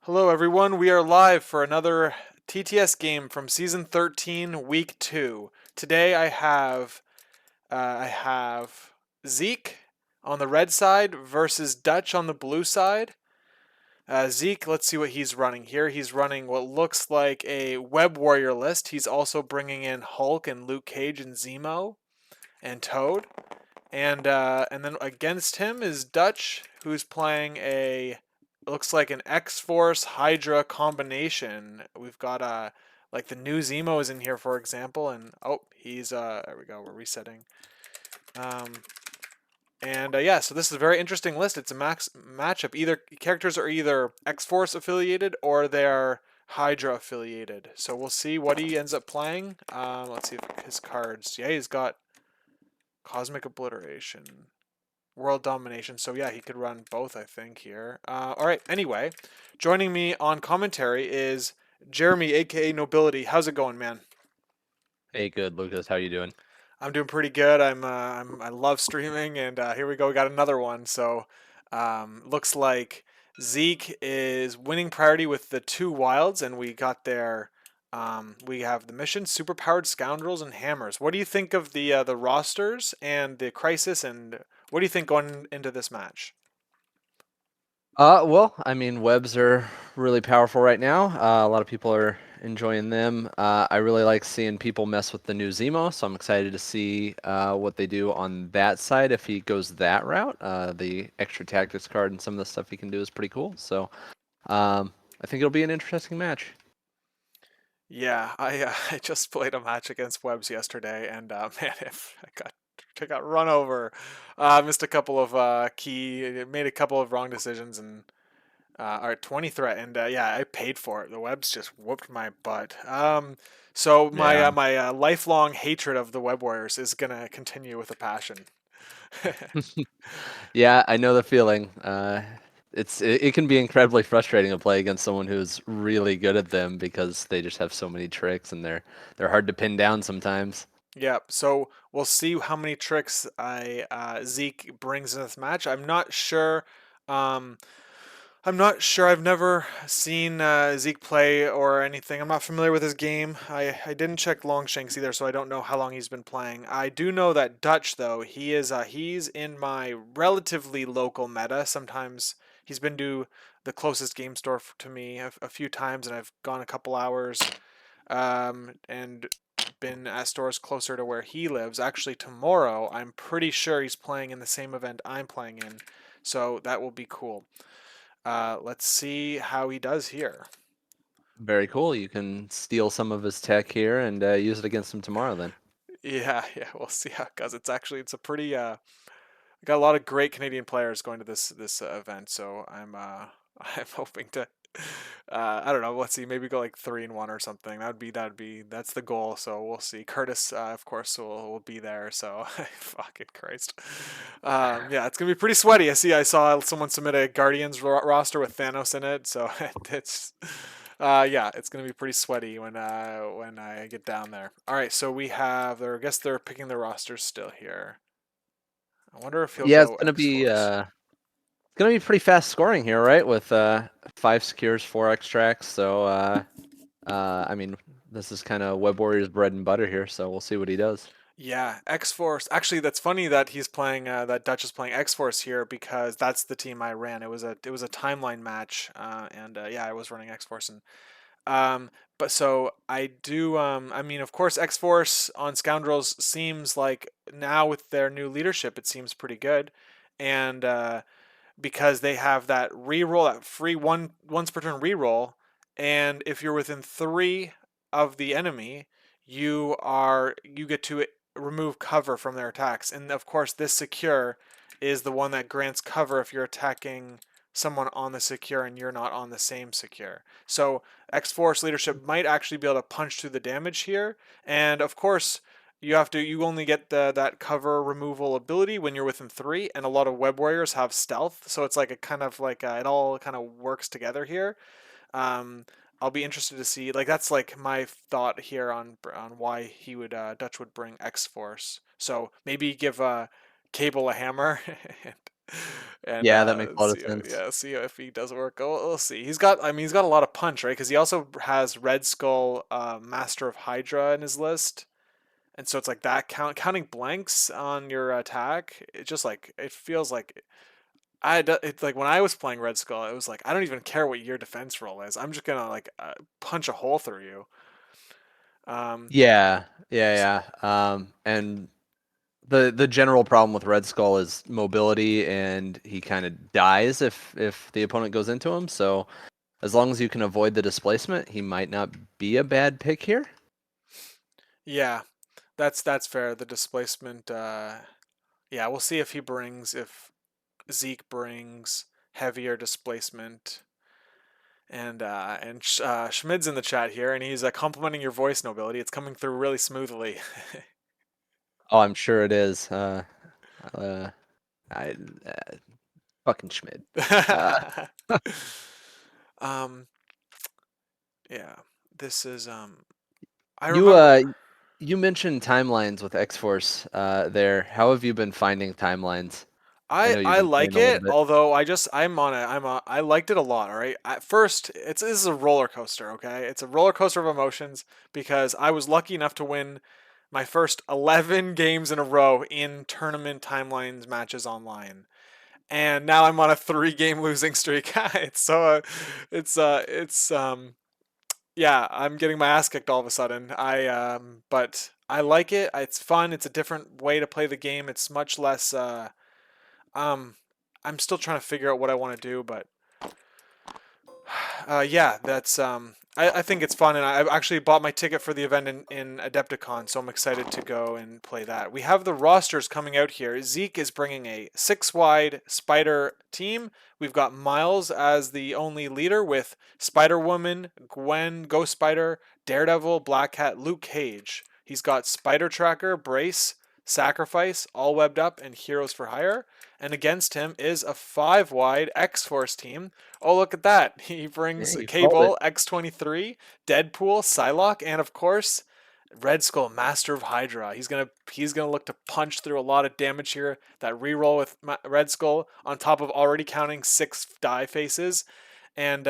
Hello, everyone. We are live for another TTS game from Season 13, Week 2. Today I have Zeke on the red side versus Dutch on the blue side. Zeke, let's see what he's running here. He's running what looks like a Web Warrior list. He's also bringing in Hulk and Luke Cage and Zemo and Toad. And then against him is Dutch, who's playing a looks like an X-Force Hydra combination. We've got like the new Zemo is in here, for example, and oh, he's there we go. We're resetting. Um, yeah, so this is a very interesting list. It's a max matchup. Either characters are either X-Force affiliated or they're Hydra affiliated. So we'll see what he ends up playing. Let's see if his cards. Yeah, he's got Cosmic Obliteration, World Domination. So yeah, he could run both, I think, here. All right. Anyway, joining me on commentary is Jeremy, aka Nobility. How's it going, man? Hey, good, Lucas. How you doing? I'm doing pretty good. I love streaming, and here we go. We got another one. So looks like Zeke is winning priority with the two wilds, and we got their. We have the mission, superpowered scoundrels and hammers. What do you think of the rosters and the crisis, and what do you think going into this match? Well, I mean, webs are really powerful right now. A lot of people are enjoying them. I really like seeing people mess with the new Zemo, so I'm excited to see what they do on that side if he goes that route. The extra tactics card and some of the stuff he can do is pretty cool. So, I think it'll be an interesting match. Yeah, I just played a match against Webs yesterday, and man, if I got run over, missed a couple of made a couple of wrong decisions, and all right, 20 threat, and yeah, I paid for it. The Webs just whooped my butt. So my Yeah. lifelong hatred of the Web Warriors is gonna continue with a passion. Yeah, I know the feeling. It can be incredibly frustrating to play against someone who's really good at them because they just have so many tricks and they're hard to pin down sometimes. Yeah, so we'll see how many tricks I Zeke brings in this match. Um, I'm not sure. I've never seen Zeke play or anything. I'm not familiar with his game. I didn't check Longshanks either, so I don't know how long he's been playing. I do know that Dutch though he's in my relatively local meta. Sometimes he's been to the closest game store to me a few times, and I've gone a couple hours and been at stores closer to where he lives. Actually, tomorrow I'm pretty sure he's playing in the same event I'm playing in, so that will be cool. Let's see how he does here. Very cool. You can steal some of his tech here and use it against him tomorrow then. Yeah, yeah, we'll see how it goes. It's a pretty got a lot of great Canadian players going to this event, so I'm hoping to I don't know, let's see, maybe go like 3-1 or something. That's the goal. So we'll see. Curtis, of course, will be there. So fucking Christ, yeah, it's gonna be pretty sweaty. I saw someone submit a Guardians roster with Thanos in it, so it's yeah, it's gonna be pretty sweaty when I get down there. All right, so we have. I guess they're picking the rosters still here. I wonder if he'll Yeah, it's go gonna X be Force. pretty fast scoring here, right? With five secures, four extracts. So I mean, this is kind of Web Warriors bread and butter here. So we'll see what he does. Yeah, X Force. Actually, that's funny that he's playing that Dutch is playing X Force here because that's the team I ran. It was a timeline match, and yeah, I was running X Force, and um, but so I do. I mean, of course, X Force on Scoundrels seems like now with their new leadership, it seems pretty good, and because they have that reroll, that free once per turn reroll, and if you're within three of the enemy, you get to remove cover from their attacks, and of course, this secure is the one that grants cover if you're attacking someone on the secure and you're not on the same secure. So X Force leadership might actually be able to punch through the damage here, and of course you only get that cover removal ability when you're within three, and a lot of web warriors have stealth, so it's like a kind of like it all kind of works together here. um I'll be interested to see, like, that's like my thought here on why he would Dutch would bring X Force. So maybe give Cable a hammer And Yeah, that makes a lot of see, sense. yeah, see if he does work. We'll see. He's got, I mean, he's got a lot of punch, right? Because he also has Red Skull, Master of Hydra in his list, and so it's like that counting blanks on your attack. It just like it feels like it's like when I was playing Red Skull, it was like I don't even care what your defense roll is. I'm just gonna like punch a hole through you. Um, Yeah, and the general problem with Red Skull is mobility, and he kind of dies if the opponent goes into him. So as long as you can avoid the displacement, he might not be a bad pick here. yeah, that's fair. The displacement. Yeah, we'll see if he brings if Zeke brings heavier displacement. And Schmid's in the chat here, and he's complimenting your voice nobility. It's coming through really smoothly. Oh, I'm sure it is. Uh, I fucking Schmid. Uh, um, yeah, this is I you remember you mentioned timelines with X Force there. How have you been finding timelines? I know you've I been playing like a little it, bit. although I liked it a lot, all right? At first, this is a roller coaster, okay? It's a roller coaster of emotions because I was lucky enough to win my first 11 games in a row in tournament timelines matches online. And now I'm on a 3 game losing streak. It's yeah, I'm getting my ass kicked all of a sudden. But I like it. It's fun. It's a different way to play the game. It's much less um, I'm still trying to figure out what I want to do, but yeah, that's I think it's fun, and I've actually bought my ticket for the event in Adepticon, so I'm excited to go and play that. We have the rosters coming out here. Zeke is bringing a 6 wide Spider team. We've got Miles as the only leader with Spider Woman, Gwen, Ghost Spider, Daredevil, Black Cat, Luke Cage. He's got Spider Tracker, Brace, Sacrifice, All Webbed Up, and Heroes for Hire. And against him is a 5 wide X Force team. Oh, look at that. He Yeah, brings you called it. Cable, X-23, Deadpool, Psylocke, and of course, Red Skull, Master of Hydra. He's gonna look to punch through a lot of damage here. That reroll with Red Skull on top of already counting 6 die faces, and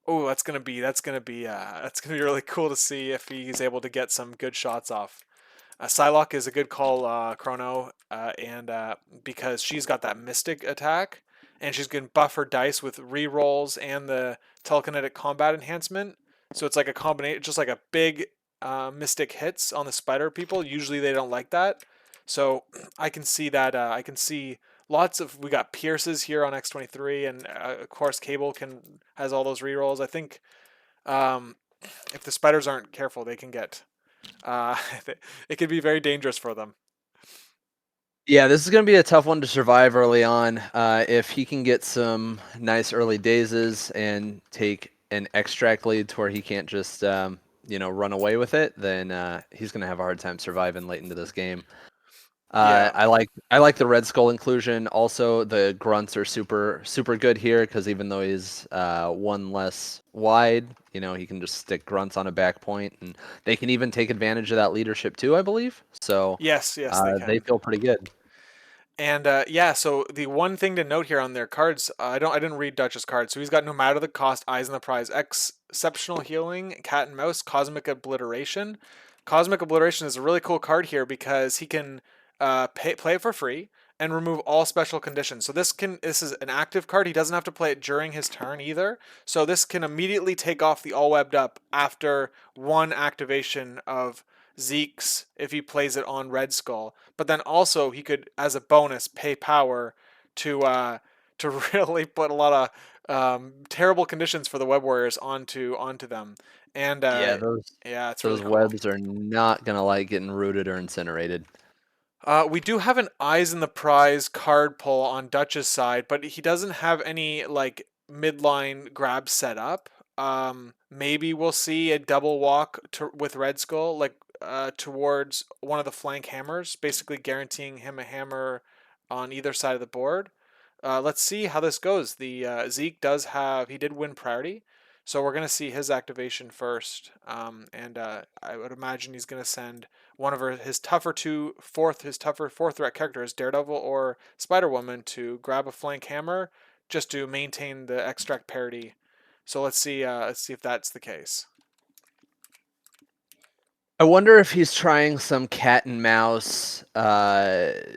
oh, that's gonna be really cool to see if he's able to get some good shots off. Psylocke is a good call, Chrono, and because she's got that Mystic attack, and she's going to buff her dice with rerolls and the telekinetic combat enhancement. So it's like a combination, just like a big Mystic hits on the Spider people. Usually they don't like that. So I can see that. I can see lots of. We got Pierces here on X-23, and of course Cable has all those rerolls. I think um, if the Spiders aren't careful, they can get uh, it could be very dangerous for them. Yeah, this is going to be a tough one to survive early on. If he can get some nice early dazes and take an extract lead to where he can't just, run away with it, then he's going to have a hard time surviving late into this game. Yeah. I like the Red Skull inclusion. Also, the grunts are super good here because even though he's one less wide, he can just stick grunts on a back point, and they can even take advantage of that leadership too, I believe. So Yes, yes, they they can. feel pretty good. And yeah, so the one thing to note here on their cards, I didn't read Dutch's cards. So he's got no matter the cost, eyes on the prize, exceptional healing, cat and mouse, cosmic obliteration. Cosmic obliteration is a really cool card here because he can play it for free and remove all special conditions. So this is an active card. He doesn't have to play it during his turn either. So this can immediately take off the all webbed up after one activation of Zeke's if he plays it on Red Skull. But then also he could, as a bonus, pay power to really put a lot of terrible conditions for the Web Warriors onto them. And Yeah, those yeah, it's really those cool. webs are not gonna like getting rooted or incinerated. We do have an eyes in the prize card pull on Dutch's side, but he doesn't have any like midline grab set up. Maybe we'll see a double walk with Red Skull, like towards one of the flank hammers, basically guaranteeing him a hammer on either side of the board. Let's see how this goes. The Zeke he did win priority, So we're going to see his activation first, and I would imagine he's going to send one of his tougher fourth threat characters, Daredevil or Spider Woman, to grab a flank hammer just to maintain the extract parity. So let's see if that's the case. I wonder if he's trying some cat and mouse eyes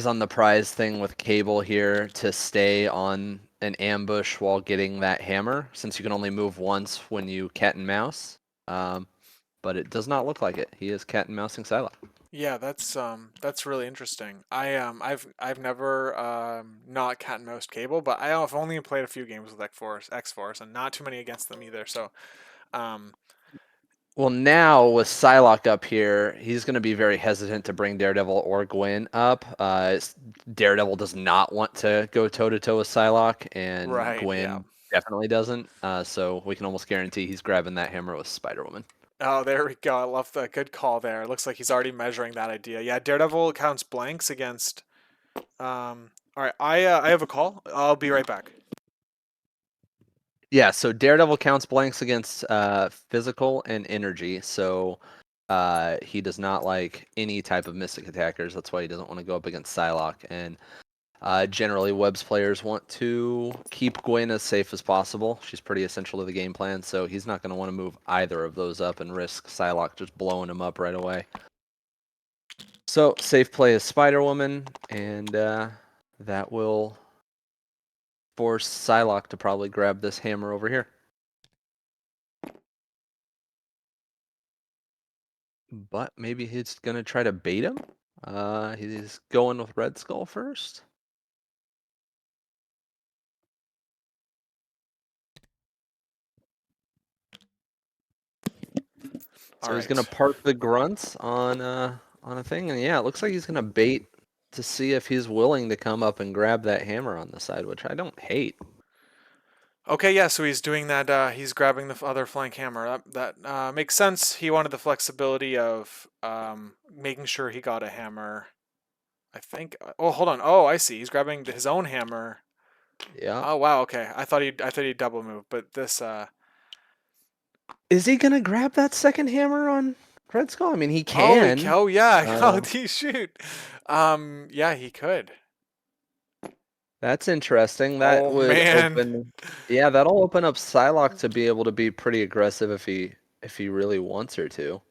on the prize thing with Cable here to stay on an ambush while getting that hammer, since you can only move once when you cat and mouse. Um, but it does not look like it. He is cat and mousing Psylocke. Yeah, that's really interesting. I've never not cat and mouse Cable, but I've only played a few games with X Force, and not too many against them either. So um, Well, now with Psylocke up here, he's going to be very hesitant to bring Daredevil or Gwen up. Daredevil does not want to go toe to toe with Psylocke, and right, yeah. Gwen definitely doesn't. So we can almost guarantee he's grabbing that hammer with Spider Woman. Oh, there we go. I love the good call there. It looks like he's already measuring that idea. Yeah, Daredevil counts blanks against. All right, I have a call. I'll be right back. Yeah, so Daredevil counts blanks against physical and energy. So he does not like any type of mystic attackers. That's why he doesn't want to go up against Psylocke. And generally, Webb's players want to keep Gwen as safe as possible. She's pretty essential to the game plan, so he's not going to want to move either of those up and risk Psylocke just blowing him up right away. So, safe play is Spider Woman, and that will force Psylocke to probably grab this hammer over here. But maybe he's going to try to bait him. He's going with Red Skull first. All So he's gonna right. park the grunts on a thing, and yeah, it looks like he's gonna bait to see if he's willing to come up and grab that hammer on the side, which I don't hate. Okay, yeah, so he's doing that. He's grabbing the other flank hammer. That makes sense. He wanted the flexibility of making sure he got a hammer. I think. Oh, hold on. Oh, I see. He's grabbing his own hammer. Yeah. Oh, wow. Okay, I thought he'd double move, but this. Is he gonna grab that second hammer on Red Skull? I mean, he Oh, can. oh yeah. How Uh, did he shoot? Yeah, he could. that's interesting. That Oh would man. open, yeah, that'll open up Psylocke to be able to be pretty aggressive if he really wants her to.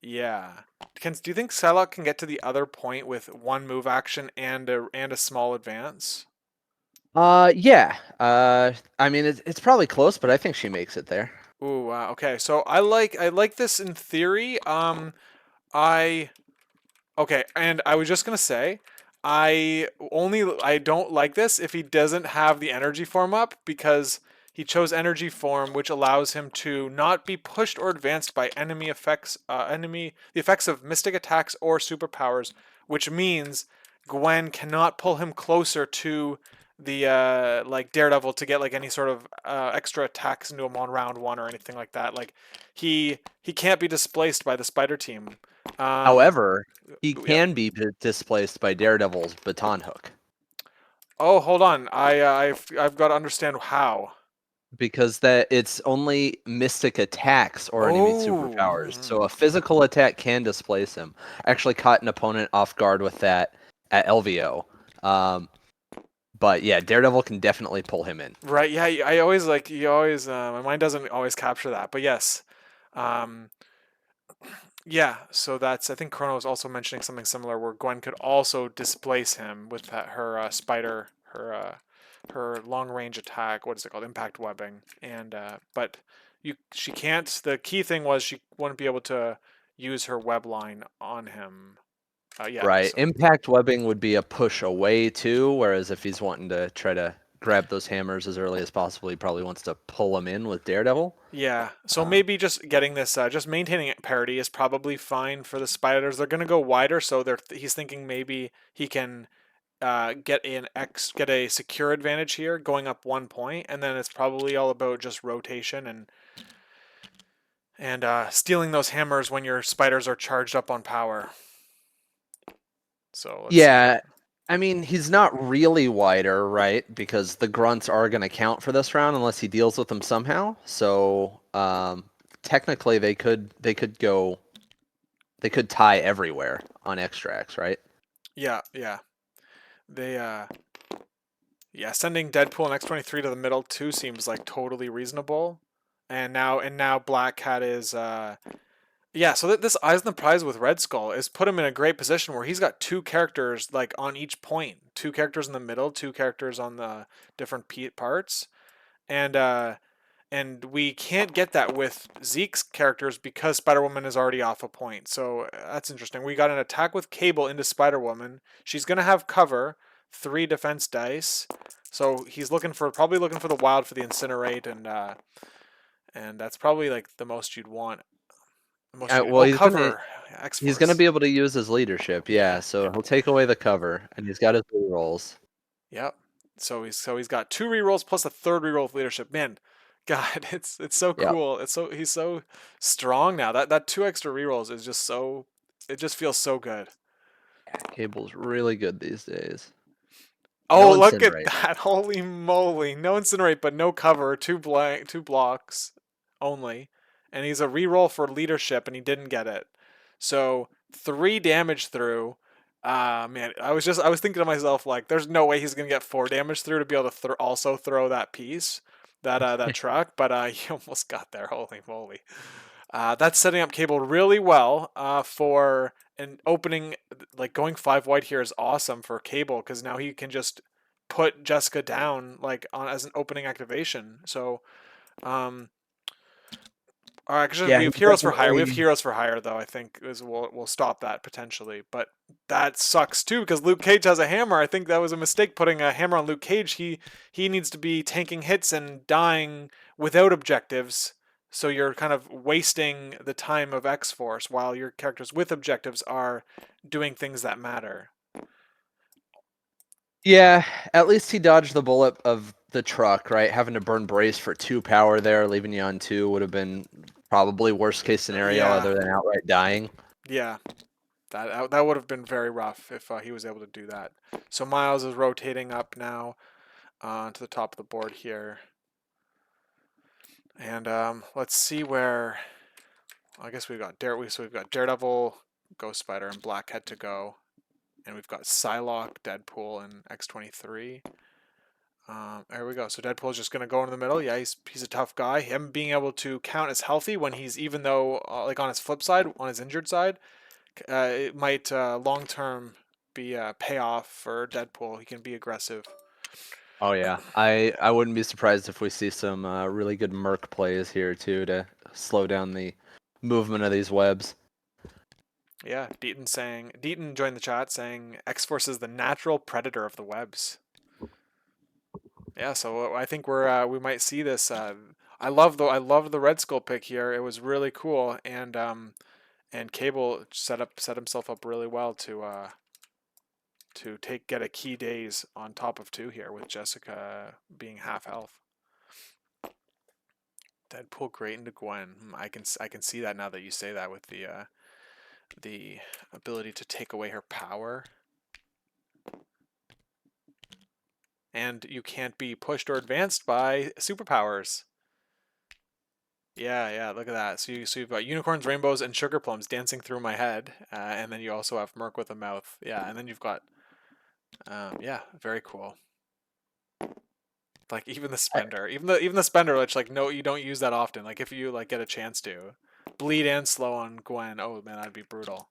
Yeah. Do you think Psylocke can get to the other point with one move action and a small advance? Yeah. I mean, it's probably close, but I think she makes it there. Ooh, wow. Okay. So I like this in theory. I Okay, and I was just gonna say, I don't like this if he doesn't have the energy form up because he chose energy form, which allows him to not be pushed or advanced by the effects of mystic attacks or superpowers, which means Gwen cannot pull him closer to the like Daredevil to get like any sort of extra attacks into him on round one or anything like that. Like he can't be displaced by the Spider Team. Um, However, he yeah. can be displaced by Daredevil's baton hook Oh, hold on. I've got to understand how. because that it's only mystic attacks or enemy Oh. superpowers. So a physical attack can displace him. I actually caught an opponent off guard with that at LVO. Um, but yeah, Daredevil can definitely pull him in. Right. Yeah. I always like you always. My mind doesn't always capture that, but yes. Um. Yeah. So that's. I think Chrono was also mentioning something similar where Gwen could also displace him with her spider her long range attack. What is it called? Impact webbing. And but she can't. The key thing was she wouldn't be able to use her web line on him. Yeah. Right. So Impact webbing would be a push away too, whereas if he's wanting to try to grab those hammers as early as possible, he probably wants to pull them in with Daredevil. yeah, so Uh, maybe just getting this, just maintaining parity is probably fine for the spiders. They're gonna go wider, so he's thinking maybe he can get a secure advantage here, going up 1 point, and then it's probably all about just rotation and stealing those hammers when your spiders are charged up on power. So let's see yeah, here. I mean, he's not really wider, right? Because the grunts are going to count for this round unless he deals with them somehow. So technically, they could tie everywhere on extracts, right? Yeah, yeah. They yeah, sending Deadpool and X-23 to the middle too seems like totally reasonable. And now Black Cat is yeah, so this Eyes on the Prize with Red Skull is put him in a great position where he's got two characters like on each point, two characters in the middle, two characters on the different parts, and we can't get that with Zeke's characters because Spider Woman is already off a point. So that's interesting. We got an attack with Cable into Spider Woman. She's gonna have cover, 3 defense dice. So he's probably looking for the wild for the incinerate, and that's probably like the most you'd want. The most you Well, oh cover X he's gonna Force. be able to use his leadership, yeah. Yeah, So yeah. he'll take away the cover, and he's got his rolls. Yep. So he's got 2 rerolls plus a third reroll of leadership. Man, God, it's so Yeah, cool. He's so strong now. That 2 extra rerolls is just so it just feels so good. Cable's really good these days. No Oh, look at incinerate. that! Holy moly! No incinerate, but no cover. Two blocks only, and he's a reroll for leadership, and he didn't get it. So 3 damage through. Man, I was thinking to myself like, there's no way he's gonna get 4 damage through to be able to also throw that piece, that truck, but he almost got there. Holy moly! That's setting up Cable really well for an opening. Like going 5 wide here is awesome for Cable because now he can just put Jessica down like on as an opening activation. So, um, all right, just Yeah, we he have heroes for hire. We have definitely. heroes for hire though. I think is we'll stop that potentially, but that sucks too because Luke Cage has a hammer. I think that was a mistake putting a hammer on Luke Cage. He needs to be tanking hits and dying without objectives. So you're kind of wasting the time of X Force while your characters with objectives are doing things that matter. Yeah, at least he dodged the bullet of the truck, right? Having to burn brace for 2 power there, leaving you on 2 would have been probably worst case scenario Yeah, other than outright dying. yeah. That would have been very rough if he was able to do that. So Miles is rotating up now to the top of the board here. And let's see where. I guess we've got Daredevil, Ghost Spider, and Blackhead to go, and we've got Psylocke, Deadpool, and X-23. There we go. So Deadpool's just gonna go in the middle. Yeah, he's a tough guy. Him being able to count as healthy when he's even though like on his flip side, on his injured side, it might long term be a payoff for Deadpool. He can be aggressive. Oh yeah, I wouldn't be surprised if we see some really good merc plays here too to slow down the movement of these webs. Yeah, Deaton joined the chat saying X Force is the natural predator of the webs. Yeah, so I think we might see this. I love the Red Skull pick here. It was really cool, and Cable set himself up really well to get a key days on top of 2 here with Jessica being half health. Deadpool great into Gwen. I can see that now that you say that with the ability to take away her power. And you can't be pushed or advanced by superpowers. Yeah, yeah, look at that. So you've got unicorns, rainbows, and sugar plums dancing through my head, and then you also have Merc with a mouth. Yeah, and then you've got yeah, very cool. Like even the spender, even the spender, which like no, you don't use that often. Like if you like get a chance to, bleed and slow on Gwen. Oh man, that'd be brutal.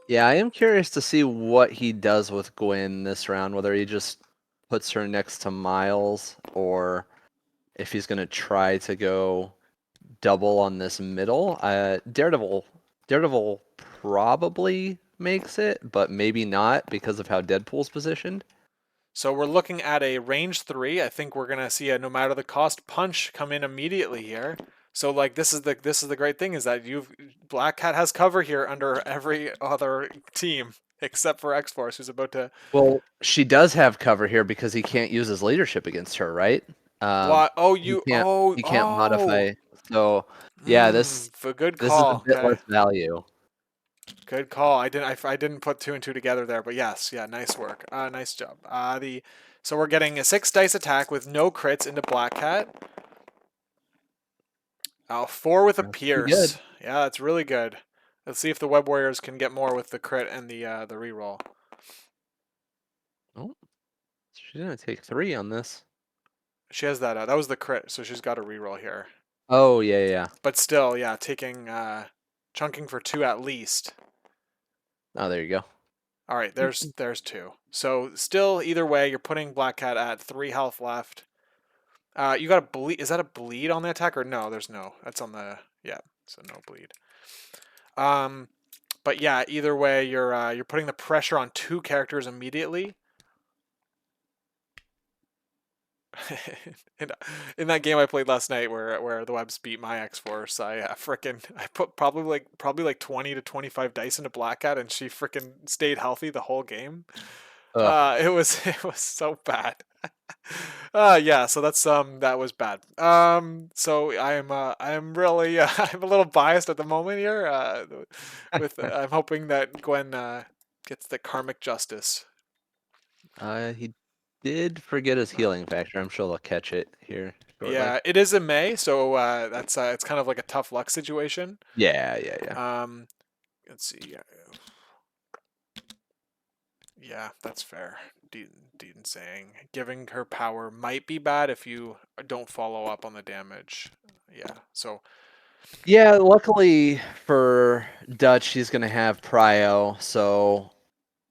Yeah, I am curious to see what he does with Gwen this round, whether he just puts her next to Miles or if he's gonna try to go double on this middle. Daredevil probably makes it, but maybe not because of how Deadpool's positioned. So we're looking at a range 3. I think we're gonna see a no matter the cost punch come in immediately here. So like this is the great thing is that you've Black Cat has cover here under every other team except for X Force who's about to Well, she does have cover here because he can't use his leadership against her, right? Um, what? Oh he you can't oh he can't oh modify. So yeah, this for good this is a call. bit Okay. less value. Good call. I didn't put two and two together there, but yes, yeah, nice work. Nice job. The so we're getting a 6 dice attack with no crits into Black Cat. Four with a That's pretty good. pierce. Yeah, that's really good. Let's see if the Web Warriors can get more with the crit and the reroll. Oh, she's gonna take 3 on this. She has that. That was the crit, so she's got a reroll here. Oh yeah, yeah. But still, yeah, taking chunking for two at least. Oh, there you go. All right, there's two. So still, either way, you're putting Black Cat at 3 health left. You got a bleed. Is that a bleed on the attack or no? There's no. That's on the yeah. So no bleed. Um, but yeah, either way, you're putting the pressure on two characters immediately. in, in that game I played last night where the Webs beat my X Force, I put probably like 20 to 25 dice into Black Cat and she fricking stayed healthy the whole game. Ugh. It was it was so bad. Yeah, so that was bad. So I'm really I'm a little biased at the moment here. With I'm hoping that Gwen gets the karmic justice. He did forget his healing factor. I'm sure they'll catch it here shortly. Yeah, it is a May, so that's it's kind of like a tough luck situation. Yeah, yeah, yeah. Um, let's see. Yeah, that's fair. Dean saying giving her power might be bad if you don't follow up on the damage. Yeah, so Yeah, luckily for Dutch, he's gonna have prio, so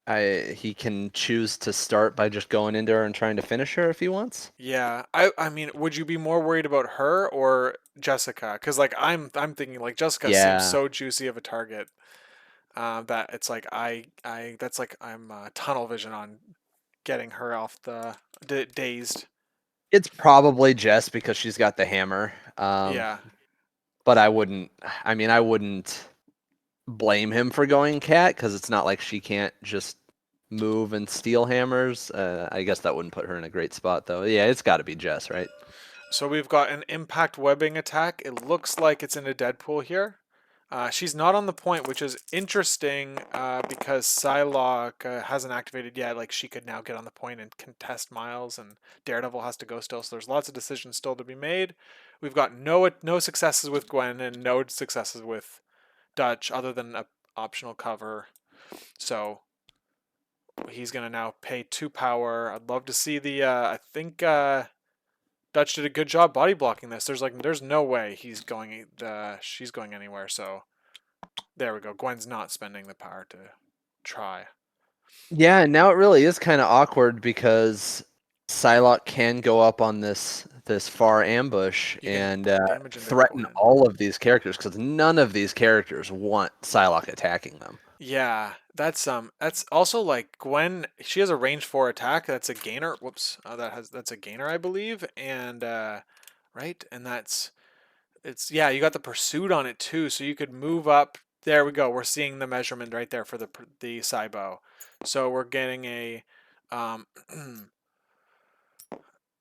he can choose to start by just going into her and trying to finish her if he wants. yeah, I mean, would you be more worried about her or Jessica? Because like I'm thinking like Jessica seems Yeah. so juicy of a target that it's like I that's like I'm tunnel vision on getting her off the dazed. It's probably Jess because she's got the hammer. Yeah, But I wouldn't blame him for going cat because it's not like she can't just move and steal hammers. I guess that wouldn't put her in a great spot though. Yeah, it's got to be Jess, right? so we've got an impact webbing attack. It looks like it's in a Deadpool here. She's not on the point, which is interesting because Psylocke hasn't activated yet. Like she could now get on the point and contest Miles, and Daredevil has to go still. So there's lots of decisions still to be made. We've got no successes with Gwen and no successes with Dutch, other than a optional cover. So he's gonna now pay 2 power. I'd love to see the. I think Dutch did a good job body blocking this. There's no way she's going anywhere. So there we go. Gwen's not spending the power to try. Yeah, and now it really is kind of awkward because Psylocke can go up on this far ambush You can and damage into threaten Gwen. all of these characters because none of these characters want Psylocke attacking them. Yeah, that's also like Gwen. She has a range 4 attack. That's a gainer. Whoops. That's a gainer, I believe. And right, and it's yeah. You got the pursuit on it too, so you could move up. There we go. We're seeing the measurement right there for the Cybo. So we're getting a um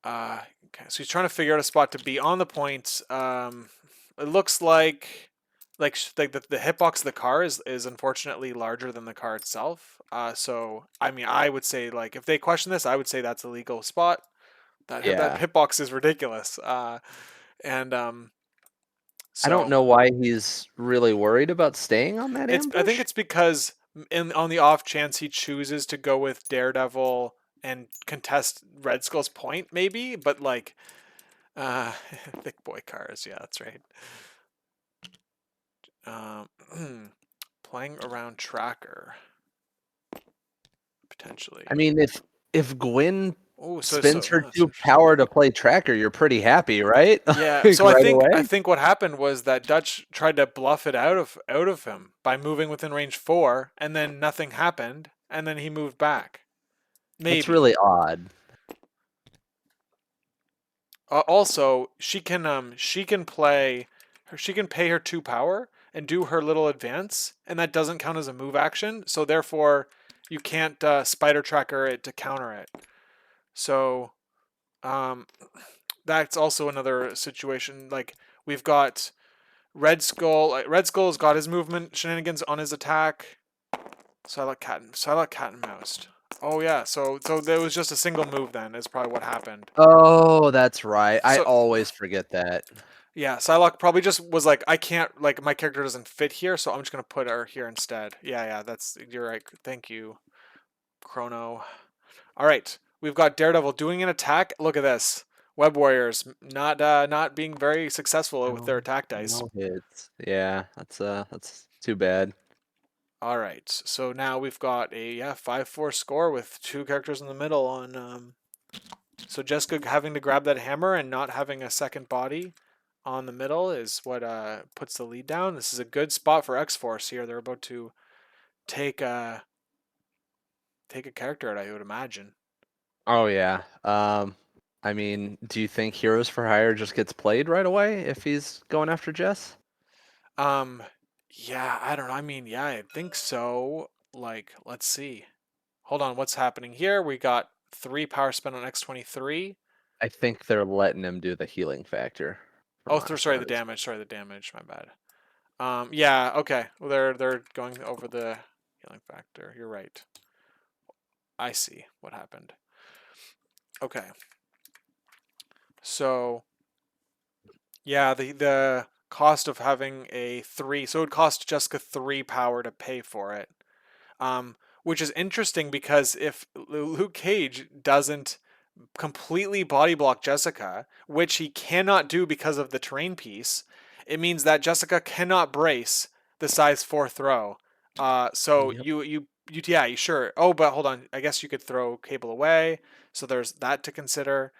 okay. So he's trying to figure out a spot to be on the points. It looks like the hitbox of the car is unfortunately larger than the car itself. So I mean, I would say like if they question this, I would say that's a legal spot. That Yeah. hitbox is ridiculous. And I don't so know why he's really worried about staying on that I think ambush. it's because on the off chance he chooses to go with Daredevil and contest Red Skull's point, maybe, but like thick boy cars, yeah, that's right. Um, playing around tracker potentially. I mean, if Gwen Oh, spends her so two she's power to play tracker, you're pretty happy, right? yeah. Like So right I away. think what happened was that Dutch tried to bluff it out of him by moving within range 4, and then nothing happened, and then he moved back. That's Maybe. really odd. Also, she can pay her 2 power and do her little advance, and that doesn't count as a move action. So therefore, you can't spider tracker it to counter it. So um, that's also another situation. Like we've got Red Skull. Red Skull's got his movement shenanigans on his attack. So I like cat and mouse. Oh yeah, so there was just a single move then. Is probably what happened. Oh, that's right. I So always forget that. yeah, Psylocke probably just was like, I can't, like, my character doesn't fit here, so I'm just gonna put her here instead. Yeah, you're right. Thank you, Chrono. All right, we've got Daredevil doing an attack. Look at this. Web Warriors not being very successful with their No, attack dice. no hits. Yeah, that's too bad. All right, so now we've got a 5-4 score with two characters in the middle on. So Jessica having to grab that hammer and not having a second body on the middle is what puts the lead down. This is a good spot for X Force here. They're about to take take a character out, I would imagine. Oh yeah. I mean, do you think Heroes for Hire just gets played right away if he's going after Jess? Um, yeah, I don't know. I mean, yeah, I think so. Like, let's see. Hold on, what's happening here? We got 3 power spent on X-23. I think they're letting him do the healing factor, from Oh, what I sorry, the understand. damage. Sorry, the damage. My bad. Yeah, okay. Well, they're going over the healing factor. You're right. I see what happened. Okay. So, yeah, the cost of having a 3, so it would cost Jessica 3 power to pay for it. Um, which is interesting because if Luke Cage doesn't completely body block Jessica, which he cannot do because of the terrain piece, it means that Jessica cannot brace the size 4 throw. So Yep. yeah, you sure. Oh, but hold on. I guess you could throw Cable away. So there's that to consider.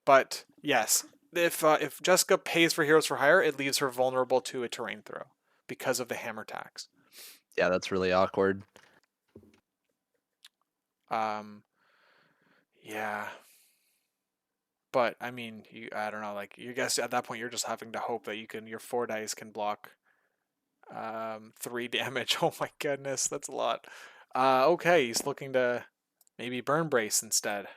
But yes, if Jessica pays for Heroes for Hire, it leaves her vulnerable to a terrain throw because of the hammer tax. Yeah, that's really awkward. Um, yeah, but I mean, I don't know. Like you guess at that point, you're just having to hope that your 4 dice can block 3 damage. Oh my goodness, that's a lot. Okay, he's looking to maybe burn brace instead.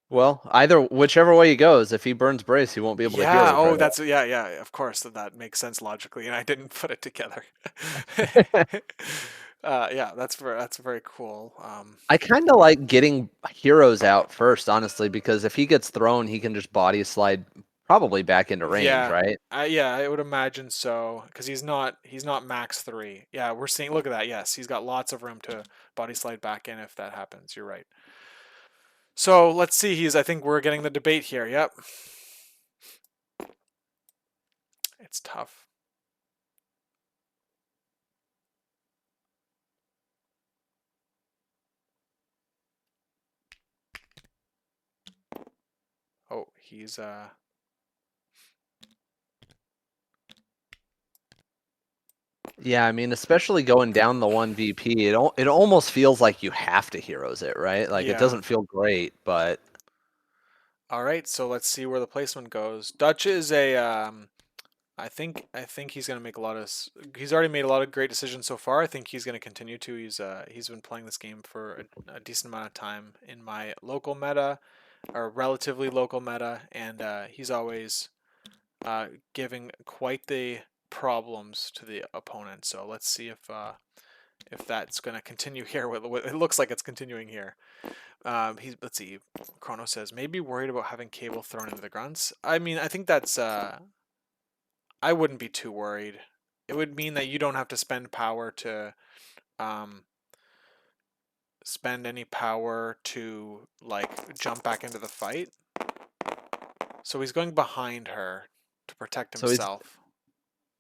Well, either whichever way he goes, if he burns Brace, he won't be able to Yeah. Heroes Oh, right that's yeah. Of course, that makes sense logically, and I didn't put it together. away. Yeah, that's very cool. I kind of like getting Heroes out first, honestly, because if he gets thrown, he can just body slide probably back into range, Yeah, right? I would imagine so because he's not max 3. Yeah, we're seeing. Look at that. Yes, he's got lots of room to body slide back in if that happens. You're right. So let's see. I think we're getting the debate here. Yep, it's tough. Oh, he's Yeah, I mean, especially going down the 1 VP, it almost feels like you have to Heroes it, right? Like it yeah. doesn't feel great, but All right, so let's see where the placement goes. Dutch is a I think he's gonna make a lot of. He's already made a lot of great decisions so far. I think he's gonna continue to. He's been playing this game for a decent amount of time in my local meta, or relatively local meta, and he's always giving quite the problems to the opponent. So let's see if that's gonna continue here. It looks like it's continuing here. Let's see. Chrono says maybe worried about having Cable thrown into the grunts. I mean, I think that's I wouldn't be too worried. It would mean that you don't have to spend power to um, spend any power to like jump back into the fight. So he's going behind her to protect so he's himself.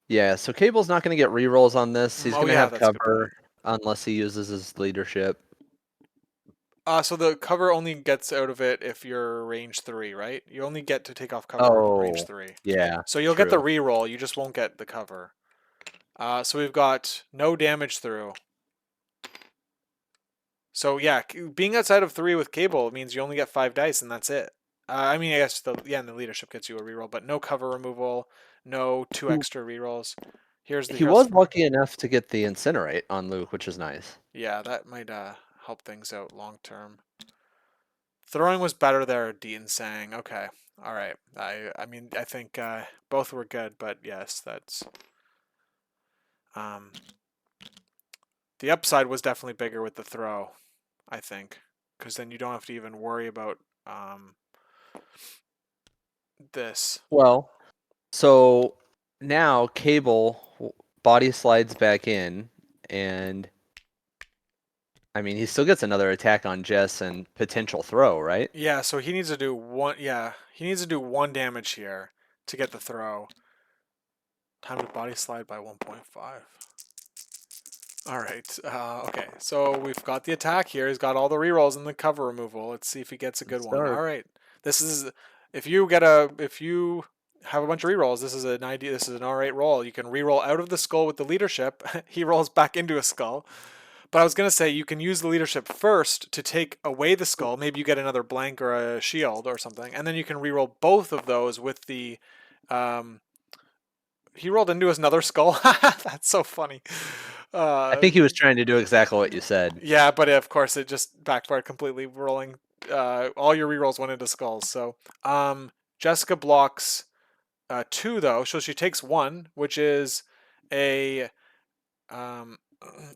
yeah, so Cable's not going to get rerolls on this. He's Oh going to yeah, have that's a good point. cover unless he uses his leadership. So the cover only gets out of it if you're range 3, right? You only get to take off cover range Oh, 3. yeah, So you'll get the true. reroll, you just won't get the cover. So we've got no damage through. So yeah, being outside of 3 with Cable means you only get 5 dice and that's it. I mean, I guess and the leadership gets you a reroll, but no cover removal, no 2 extra rerolls. He Here's was lucky enough to get the incinerate on Luke, which is nice. yeah, that might help things out long term. Throwing was better there, Dean saying. Okay, all right. I mean, I think both were good, but yes, that's um The upside was definitely bigger with the throw, I think, because then you don't have to even worry about um, this. Well, so now Cable body slides back in, and I mean he still gets another attack on Jess and potential throw, right? Yeah, so he needs to do one. Yeah, he needs to do one damage here to get the throw. Time to body slide by 1.5. All right. Okay. So we've got the attack here. He's got all the rerolls and the cover removal. Let's see if he gets a Let's good one. All start. right. This is if you have a bunch of rerolls, this is an idea. This is an all right roll. You can reroll out of the skull with the leadership. He rolls back into a skull. But I was gonna say you can use the leadership first to take away the skull. Maybe you get another blank or a shield or something, and then you can reroll both of those with the. Um, he rolled into another skull. That's so funny. I Uh, think he was trying to do exactly what you said. yeah, but of course it just backfired completely. Rolling, all your rerolls went into skulls. So, Jessica blocks two though, so she takes one, which is a um,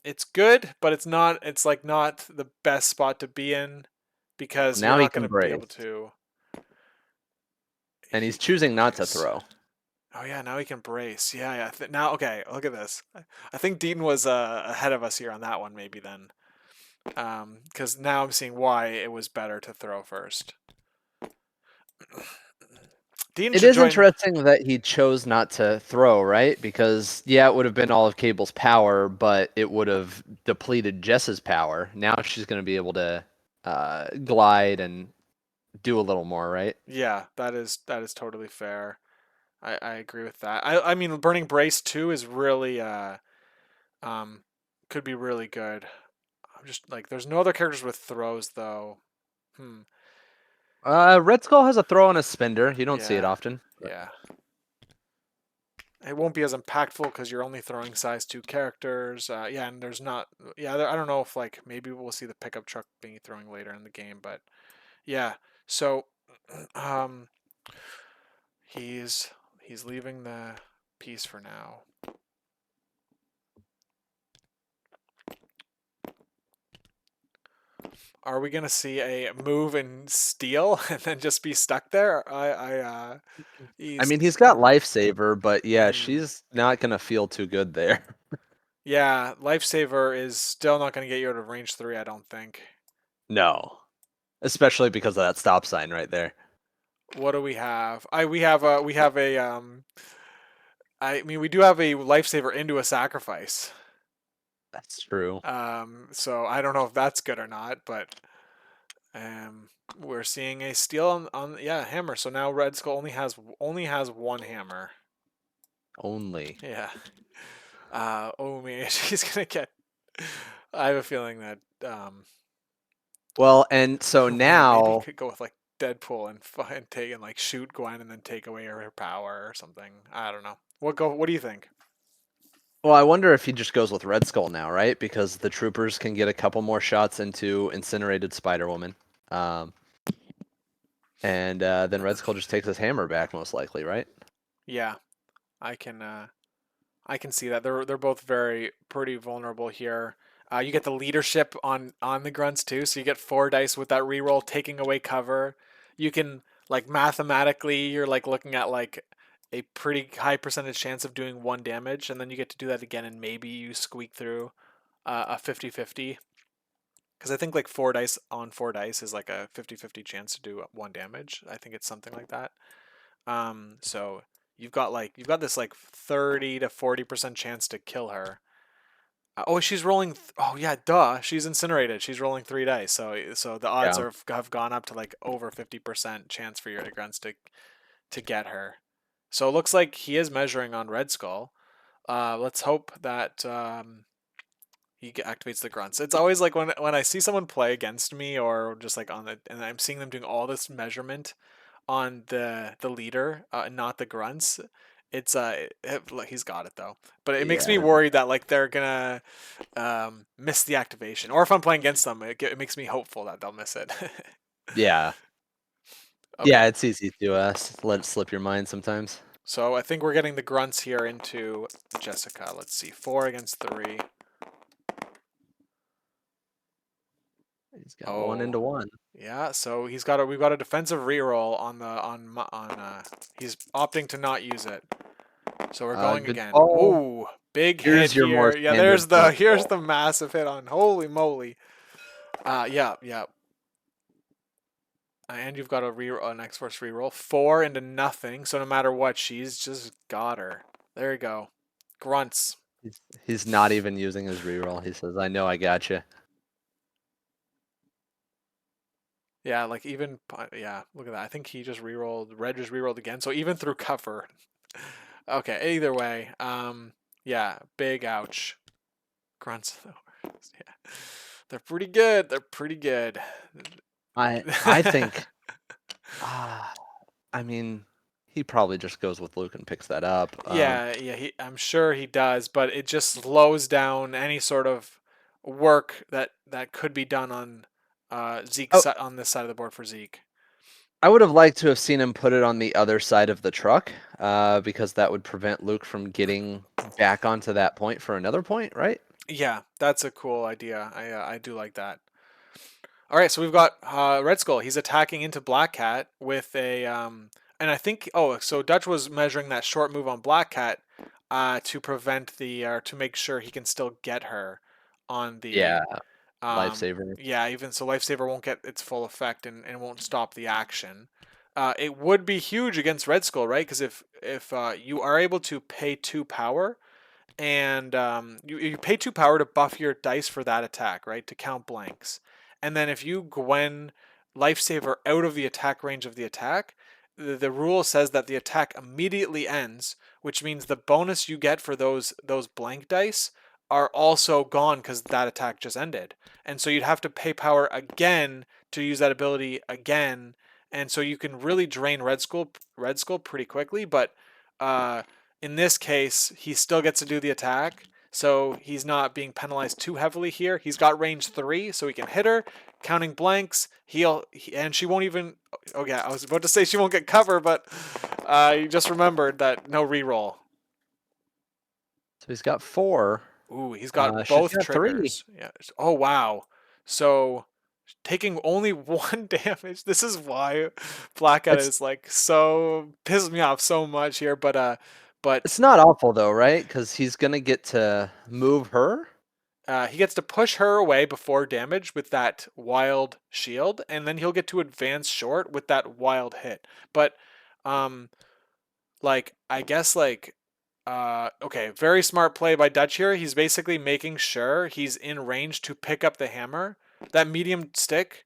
it's good, but it's not. It's like not the best spot to be in because you're Now he not going can to be able brace, to. and He he's can choosing not to brace. throw. Oh yeah, now he can brace. Yeah, yeah. Now, okay, look at this. I think Deaton was ahead of us here on that one, maybe then. Because now I'm seeing why it was better to throw first. Dean It should is join. interesting that he chose not to throw, right? Because yeah, it would have been all of Cable's power, but it would have depleted Jess's power. Now she's going to be able to glide and do a little more, right? Yeah, that is totally fair. I agree with that. I mean, burning brace too is really um could be really good. I'm just like there's no other characters with throws though. Hmm. Red Skull has a throw and a spender. You don't see it Yeah. often. But Yeah. It won't be as impactful because you're only throwing size 2 characters. Yeah, and there's not. Yeah, I don't know if like maybe we'll see the pickup truck being throwing later in the game, but yeah. So, um, he's he's leaving the piece for now. Are we gonna see a move and steal and then just be stuck there? I He's, mean, he's got Lifesaver, but yeah, mm, she's not going to feel too good there. yeah, lifesaver is still not gonna get you out of range 3, I don't think. No, especially because of that stop sign right there. What do we have? I mean, we do have a lifesaver into a sacrifice. That's true. So I don't know if that's good or not, but we're seeing a steal on yeah hammer. So now Red Skull only has one hammer. Only. Yeah. Oh man, she's gonna get. I have a feeling that Well, and so maybe he now, could go with like Deadpool and take and like shoot Gwen and then take away her power or something. I don't know. What do you think? well, I wonder if he just goes with Red Skull now, right? Because the troopers can get a couple more shots into Incinerated Spider Woman. Um, and then Red Skull just takes his hammer back, most likely, right? Yeah, I can. I can see that they're both very pretty vulnerable here. You get the leadership on the grunts too, so you get 4 dice with that reroll, taking away cover. You can like mathematically, you're like looking at like a pretty high percentage chance of doing 1 damage, and then you get to do that again, and maybe you squeak through a 50-50. Because I think like 4 dice on 4 dice is like a 50-50 chance to do 1 damage. I think it's something like that. So you've got this like 30 to 40% chance to kill her. Oh, she's rolling. Oh yeah, duh. She's incinerated. She's rolling 3 dice. So the odds Yeah. have gone up to like over 50% chance for your grunts to get her. So it looks like he is measuring on Red Skull. Let's hope that he activates the grunts. It's always like when I see someone play against me or just like on the and I'm seeing them doing all this measurement on the leader, not the grunts. It's like, he's got it though, but it makes me Yeah. worried that like they're gonna miss the activation, or if I'm playing against them, it makes me hopeful that they'll miss it. Yeah. Okay, Yeah, it's easy to let it slip your mind sometimes. so I think we're getting the grunts here into Jessica. Let's see, 4 against 3. He's got one Oh, into one. yeah. So we've got a defensive reroll on the on. He's opting to not use it. So we're going Good again. call. Ooh, big hit Here's your more here. Yeah, standard smart here's roll. the massive hit on. Holy moly. Yeah, yeah. And you've got an X-Force reroll. 4 into nothing. So no matter what, she's just got her. There you go. Grunts. He's not even using his reroll. He says, "I know I got you." Yeah, like even yeah, look at that. I think he just rerolled. Red just rerolled again. So even through cover. Okay, either way. Yeah, big ouch. Grunts though. Yeah. They're pretty good. They're pretty good. I think. Ah, I mean, he probably just goes with Luke and picks that up. Yeah, yeah, I'm sure he does, but it just slows down any sort of work that could be done on Oh, on this side of the board for Zeke. I would have liked to have seen him put it on the other side of the truck, because that would prevent Luke from getting back onto that point for another point, right? Yeah, that's a cool idea. I do like that. All right, so we've got Red Skull. He's attacking into Black Cat with a and I think so Dutch was measuring that short move on Black Cat to prevent to make sure he can still get her on the Yeah, lifesaver. yeah, even so Lifesaver won't get its full effect and won't stop the action. It would be huge against Red Skull, right? Because if you are able to pay 2 power and you pay 2 power to buff your dice for that attack, right? To count blanks. And then if you Gwen Lifesaver out of the attack range of the attack, the rule says that the attack immediately ends, which means the bonus you get for those blank dice are also gone because that attack just ended. And so you'd have to pay power again to use that ability again. And so you can really drain Red Skull pretty quickly, but uh, in this case, he still gets to do the attack, so he's not being penalized too heavily here. He's got range 3, so he can hit her, counting blanks. And she won't even. Oh yeah, I was about to say she won't get cover, but you just remembered that no reroll. So he's got four. Ooh, he's got She's both got three. triggers. Yeah. Oh wow. So taking only 1 damage. This is why Blackout It's is like so pisses me off so much here. But it's not awful though, right? Because he's gonna get to move her. he gets to push her away before damage with that wild shield, and then he'll get to advance short with that wild hit. But, um, like I guess okay, very smart play by Dutch here. He's basically making sure he's in range to pick up the hammer. That medium stick.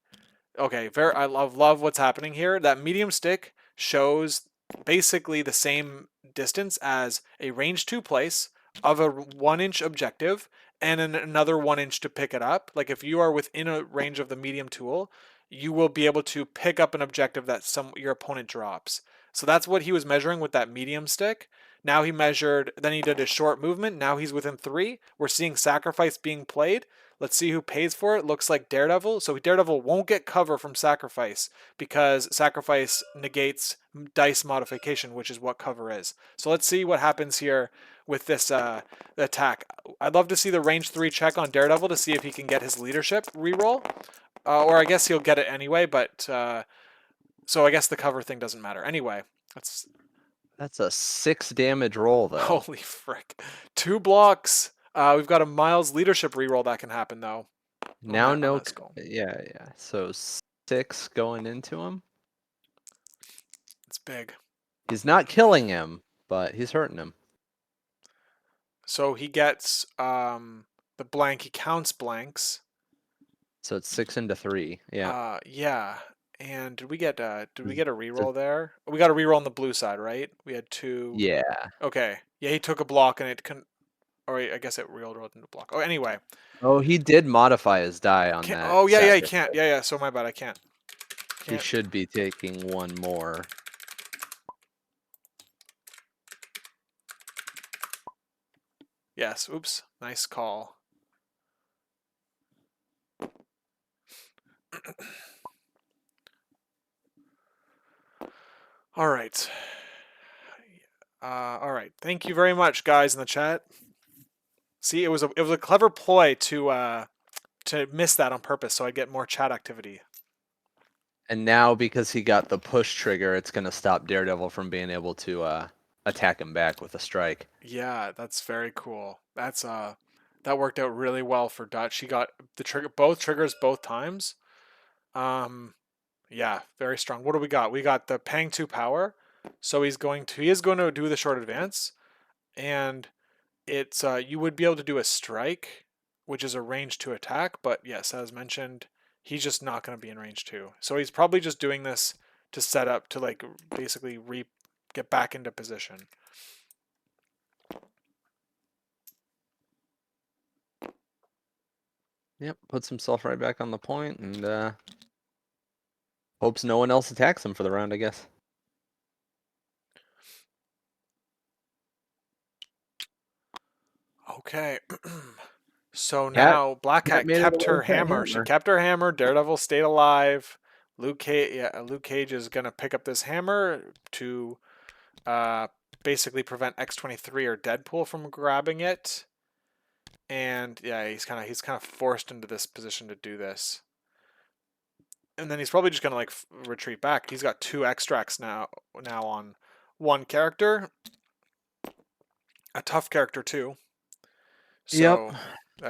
Okay, I love what's happening here. That medium stick shows basically the same distance as a range 2 place of a 1 inch objective and another 1 inch to pick it up. Like if you are within a range of the medium tool, you will be able to pick up an objective that your opponent drops. So that's what he was measuring with that medium stick. Now then he did a short movement. Now he's within 3. We're seeing sacrifice being played. Let's see who pays for it. Looks like Daredevil. So Daredevil won't get cover from Sacrifice because Sacrifice negates dice modification, which is what cover is. So let's see what happens here with this attack. I'd love to see the range 3 check on Daredevil to see if he can get his leadership reroll. Or I guess he'll get it anyway, but so I guess the cover thing doesn't matter. Anyway, that's That's a 6 damage roll though. holy frick. 2 blocks. We've got a Miles leadership reroll that can happen though Now on no, that skull. yeah, yeah. So 6 going into him. It's big. He's not killing him, but he's hurting him. So he gets the blank. He counts blanks. So it's 6 into 3. Yeah. Yeah. And did we Z- get a z- reroll there? We got a reroll on the blue side, right? We had 2. Yeah. Okay. Yeah, he took a block and it can. Or I guess it rolled into block. Oh, anyway. Oh, he did modify his die on that Oh yeah, yeah, he sacrifice. can't. Yeah, yeah. So my bad. I can't. He Can't. should be taking one more. Yes. Oops. Nice call. All right. All right. Thank you very much, guys in the chat. See, it was a clever ploy to miss that on purpose, so I get more chat activity. And now because he got the push trigger, it's gonna stop Daredevil from being able to attack him back with a strike. Yeah, that's very cool. That worked out really well for Dutch. He got the trigger both triggers both times. Um, yeah, very strong. What do we got? We got the Pang 2 power. So he is going to do the short advance, and it's you would be able to do a strike, which is a range 2 attack, but yes, as mentioned, he's just not going to be in range 2. So he's probably just doing this to set up to like basically get back into position. Yep, puts himself right back on the point and hopes no one else attacks him for the round, I guess. Okay. So Cat, now Black Cat Cat made it kept away her with that hammer. She hammer. kept her hammer. Daredevil stayed alive. Luke Cage is gonna pick up this hammer to uh, basically prevent X-23 or Deadpool from grabbing it. And yeah, he's kind of forced into this position to do this. And then he's probably just gonna like retreat back. He's got 2 extracts now on one character, a tough character too. Yep,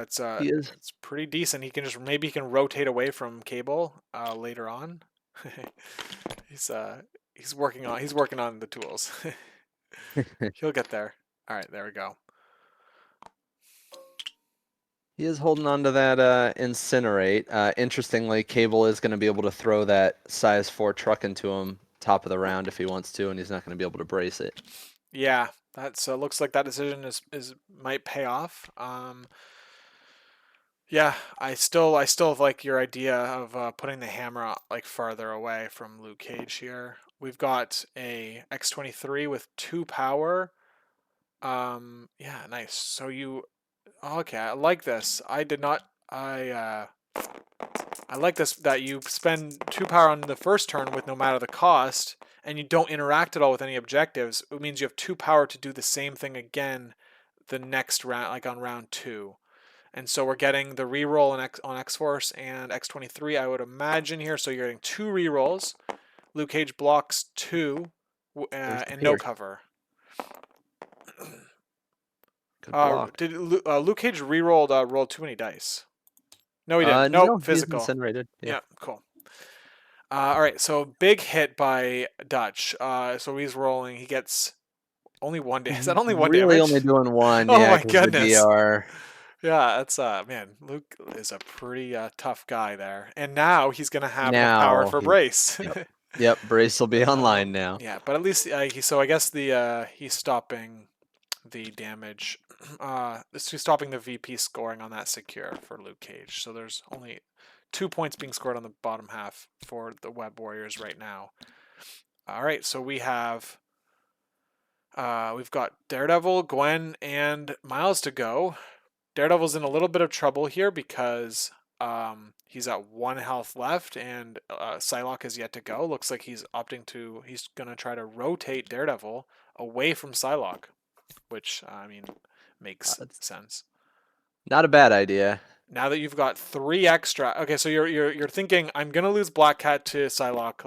So he is. that's pretty decent. Maybe he can rotate away from Cable later on. he's uh he's working on the tools. He'll get there. All right, there we go. He is holding on to that incinerate. Interestingly, Cable is going to be able to throw that size 4 truck into him top of the round if he wants to, and he's not going to be able to brace it. Yeah, that's looks like that decision is might pay off. Yeah, I still like your idea of putting the hammer like farther away from Luke Cage here. We've got a X-23 with 2 power. Yeah, nice. So you okay, I like this. I did not I like this that you spend 2 power on the first turn with no matter the cost, and you don't interact at all with any objectives. It means you have 2 power to do the same thing again the next round, like on round 2. And so we're getting the reroll on X Force and X-23, I would imagine here. So you're getting 2 rerolls. Luke Cage blocks 2 There's the and no pierce. cover. Good block. Did Luke Cage rerolled rolled too many dice? No, he didn't. No, Nope, he's physical. incinerated. Yeah. Yeah, cool. All right, so big hit by Dutch. So he's rolling. He gets only one. Is that only one Really only damage? doing one, Oh yeah, my because the goodness. DR. Yeah, that's man. Luke is a pretty tough guy there, and now he's gonna have enough power Now for he, brace. yep, yep. Brace will be online now. Yeah, but at least so I guess the he's stopping the damage. He's stopping the VP scoring on that secure for Luke Cage. So there's only 2 points being scored on the bottom half for the Web Warriors right now. All right, so we've got Daredevil, Gwen, and Miles to go. Daredevil's in a little bit of trouble here because he's at 1 health left, and Psylocke is yet to go. Looks like he's gonna try to rotate Daredevil away from Psylocke, which I mean makes It's sense. not a bad idea. Now that you've got 3 extra, okay, so you're thinking I'm gonna lose Black Cat to Psylocke,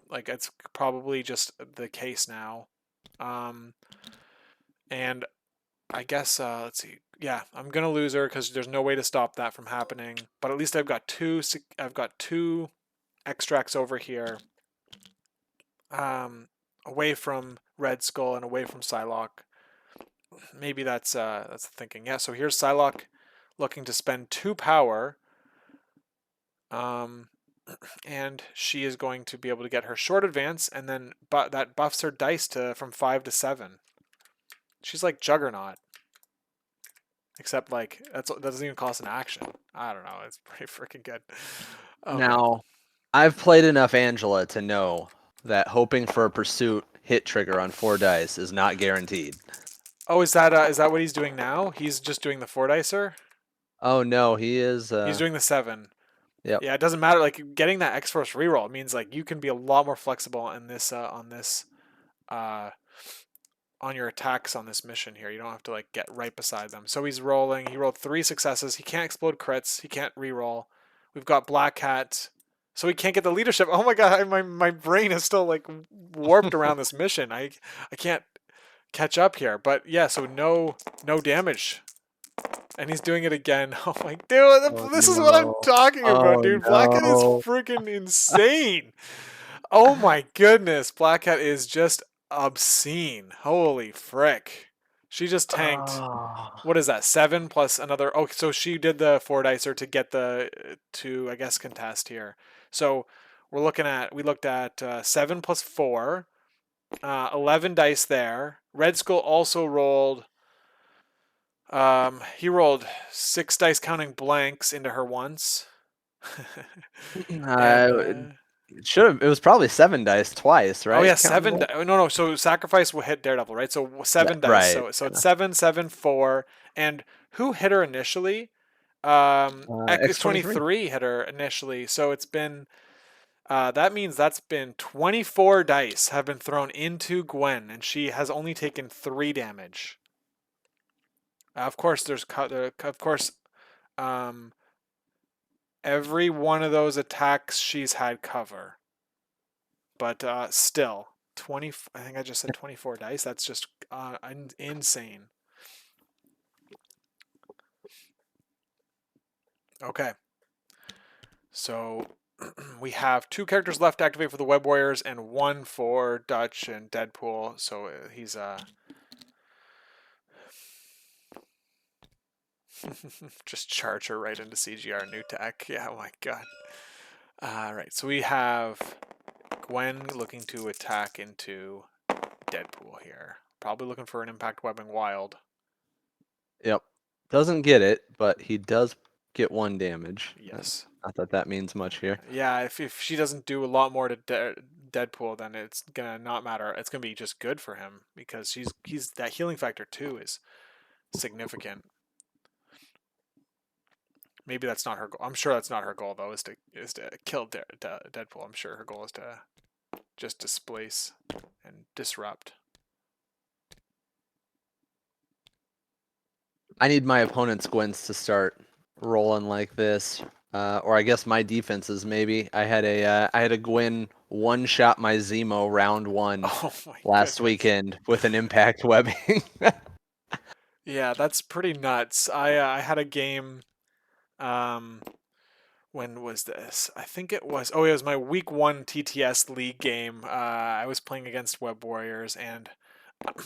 like it's probably just the case now, um, and I guess let's see. Yeah, I'm gonna lose her because there's no way to stop that from happening. But at least I've got 2 extracts over here, away from Red Skull and away from Psylocke. Maybe that's the thinking. Yeah. So here's Psylocke looking to spend 2 power, um, and she is going to be able to get her short advance, and then that buffs her dice to from 5 to 7. She's like Juggernaut. Except like that doesn't even cost an action. I don't know. It's pretty freaking good. Okay. Now, I've played enough Angela to know that hoping for a pursuit hit trigger on 4 dice is not guaranteed. Oh, is that what he's doing now? He's just doing the 4 dicer. Oh no, he is. He's doing the 7. Yep. Yeah, it doesn't matter. Like getting that X Force reroll means like you can be a lot more flexible in this uh on your attacks on this mission here. You don't have to like get right beside them. So he's rolling. He rolled 3 successes. He can't explode crits. He can't reroll. We've got Black Hat. So he can't get the leadership. Oh my god, my brain is still like warped around this mission. I can't catch up here. But yeah, so no damage. And he's doing it again. Oh my dude, Oh this is what I'm no. talking about, Oh dude. Black Hat is no. freaking insane. Oh my goodness, Black Cat is just obscene. Holy frick. She just tanked. Oh. What is that? 7 plus another. Oh, so she did the 4 dicer to get the to I guess contest here. So we looked at 7 plus 4, 11 dice there. Red Skull also rolled. He rolled 6 dice counting blanks into her once, I and it should have. It was probably 7 dice twice, oh yeah, right? Counting seven. both. No, no. So sacrifice will hit Daredevil, right? So That, 7 dice. right. So it's Yeah. 7, 7, 4. And who hit her initially? X twenty X23. three hit her initially. So it's been. That means that's been 24 dice have been thrown into Gwen, and she has only taken 3 damage. Of course, of course, um, every one of those attacks she's had cover, but still 20. I think I just said 24 dice. That's just insane. Okay, so we have 2 characters left to activate for the Web Warriors and 1 for Dutch and Deadpool. So he's just charge her right into CGR new tech. Yeah, oh my god. All right, so we have Gwen looking to attack into Deadpool here. Probably looking for an impact webbing wild. Yep. Doesn't get it, but he does get 1 damage. Yes. Not that that means much here. Yeah, if she doesn't do a lot more to Deadpool, then it's gonna not matter. It's gonna be just good for him because he's that healing factor too is significant. Maybe that's not her goal. I'm sure that's not her goal though. Is to kill Deadpool. I'm sure her goal is to just displace and disrupt. I need my opponent's Gwens to start rolling like this, or I guess my defenses maybe. I had a Gwen one shot my Zemo round 1 Oh my last goodness. weekend with an impact webbing. Yeah, that's pretty nuts. I had a game. Um, when was this? I think it was. Oh, it was my week 1 TTS league game. I was playing against Web Warriors, and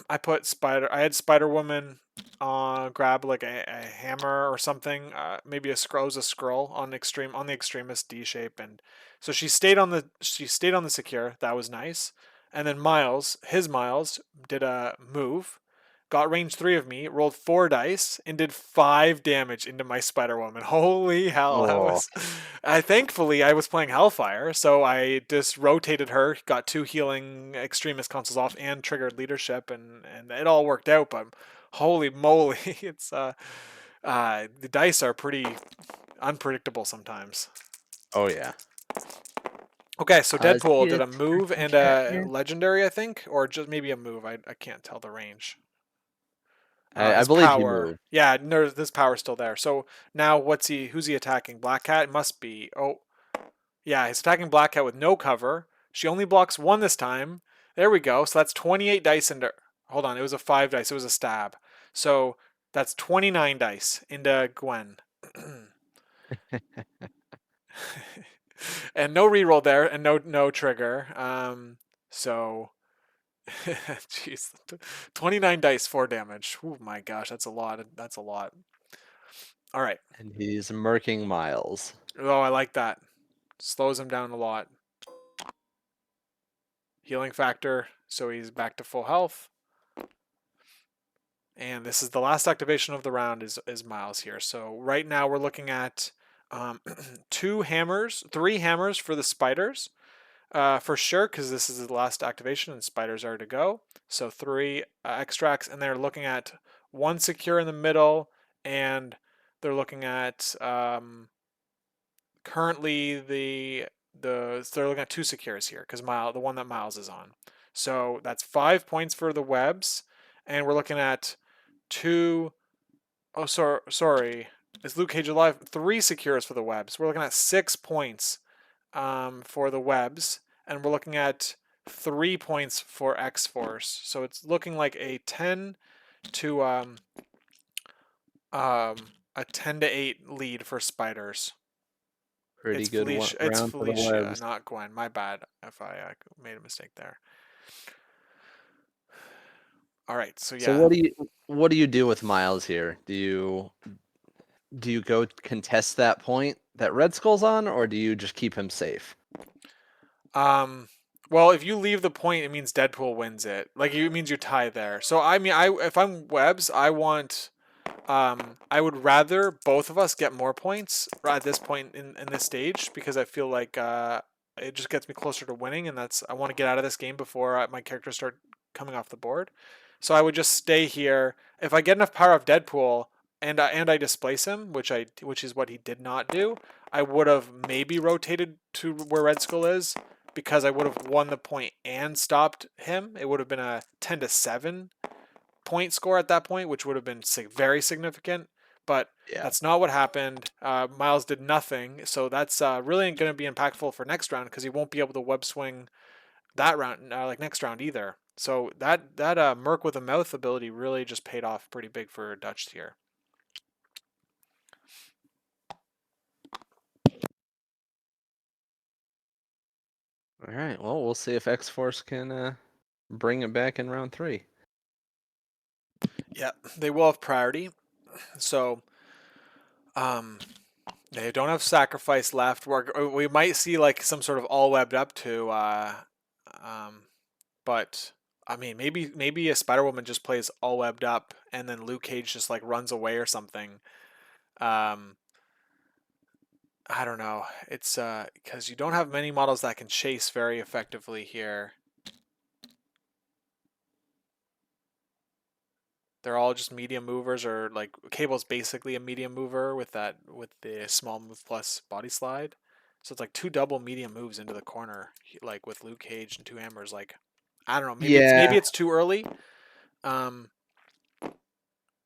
I put Spider. I had Spider Woman grab like a hammer or something. Maybe a scroll. It was a scroll on the extremist D shape, and so she stayed on the secure. That was nice. And then Miles did a move, got range 3 of me, rolled 4 dice, and did 5 damage into my Spider Woman. Holy hell, that Oh, was. Thankfully, I was playing Hellfire, so I just rotated her, got 2 healing extremist consoles off, and triggered leadership, and it all worked out. But holy moly, it's the dice are pretty unpredictable sometimes. oh yeah. Okay, so Deadpool did It's a move freaking and cat a here. legendary, I think, or just maybe a move. I can't tell the range. I His believe he power. moved. Yeah, no, this power's still there. So now who's he attacking? Black Cat? It must be. Oh, yeah, he's attacking Black Cat with no cover. She only blocks 1 this time. There we go. So that's 28 dice into. Hold on, it was a 5 dice. It was a stab. So that's 29 dice into Gwen. And no reroll there, and no trigger. So jeez, 29 dice, 4 damage. Oh my gosh, that's a lot. That's a lot. All right. And he's murking Miles. Oh, I like that. Slows him down a lot. Healing factor, so he's back to full health. And this is the last activation of the round is Miles here. So right now we're looking at 2 hammers, 3 hammers for the spiders. For sure, because this is the last activation and spiders are to go. So 3 extracts, and they're looking at 1 secure in the middle, and they're looking at currently they're looking at 2 secures here because the one that Miles is on. So that's 5 points for the webs, and we're looking at two oh sorry. Is Luke Cage alive? 3 secures for the webs. We're looking at 6 points for the webs, and we're looking at 3 points for X Force. So it's looking like to um, a 10-8 lead for spiders. Pretty good It's round for the Felicia, webs. not Gwen. My bad if I made a mistake there. All right, so So yeah. what do you do with Miles here? Do you go contest that point that Red Skull's on, or do you just keep him safe? Um, well, if you leave the point, it means Deadpool wins it. Like it means you tie there. So I mean, I if I'm Webs, I would rather both of us get more points at this point in this stage because I feel like it just gets me closer to winning, and I want to get out of this game before my characters start coming off the board. So I would just stay here. If I get enough power of Deadpool and I displace him, which is what he did not do, I would have maybe rotated to where Red Skull is because I would have won the point and stopped him. It would have been a 10-7 point score at that point, which would have been very significant. But Yeah. that's not what happened. Miles did nothing, so that's really going to be impactful for next round because he won't be able to web swing that round, like next round either. So that Merc with a mouth ability really just paid off pretty big for Dutch here. All right. Well, we'll see if X Force can bring it back in round 3. Yeah, they will have priority. So um, they don't have sacrifice left. We might see like some sort of all webbed up to, um, but I mean maybe a Spider Woman just plays all webbed up and then Luke Cage just like runs away or something. Um, I don't know. It's because you don't have many models that can chase very effectively here. They're all just medium movers, or like Cable's basically a medium mover with the small move plus body slide. So it's like 2 double medium moves into the corner, like with Luke Cage and 2 hammers. Like I don't know, maybe Yeah. it's too early. Um,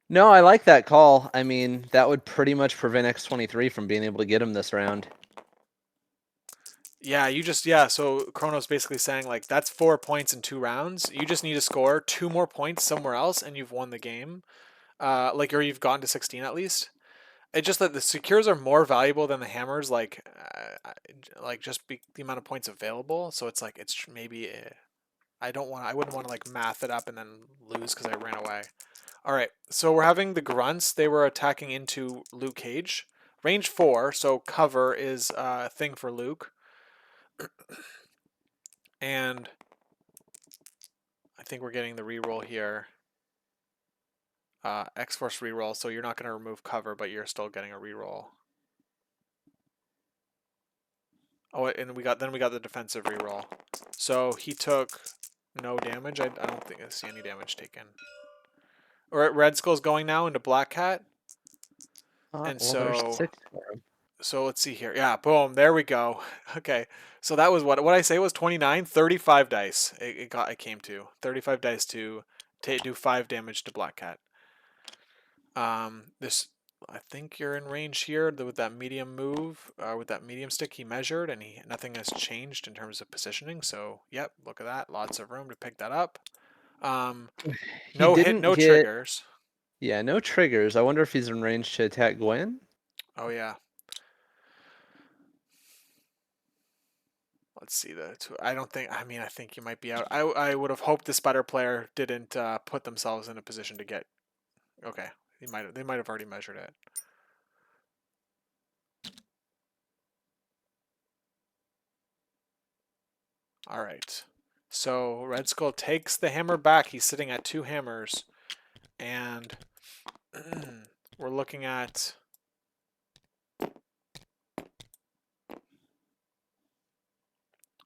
No, I like that call. I mean, that would pretty much prevent X-23 from being able to get him this round. yeah, yeah. So Chrono's basically saying like that's 4 points in 2 rounds. You just need to score 2 more points somewhere else, and you've won the game. Like or you've gotten to 16 at least. It's just that the secures are more valuable than the hammers, like just the amount of points available. So it's like it's maybe I wouldn't want to like math it up and then lose because I ran away. All right, so we're having the grunts. They were attacking into Luke Cage, range 4. So cover is a thing for Luke, and I think we're getting the reroll here. X Force reroll. So you're not going to remove cover, but you're still getting a reroll. Oh, and we got the defensive reroll. So he took no damage. I don't think I see any damage taken. Or Red Skull's going now into Black Cat, and Well, there's so 6 for him. let's see here. Yeah, boom, there we go. Okay, so that was what I say was 29, 35 dice. It came to 35 dice to do 5 damage to Black Cat. This I think you're in range here with that medium move, with that medium stick he measured, and nothing has changed in terms of positioning. So, yep, look at that, lots of room to pick that up. Um, He no hit, didn't no get, triggers. yeah, no triggers. I wonder if he's in range to attack Gwen. Oh yeah, let's see I don't think. I mean, I think you might be out. I would have hoped the spider player didn't put themselves in a position to get. Okay, they might have already measured it. All right. So Red Skull takes the hammer back. He's sitting at 2 hammers, and we're looking at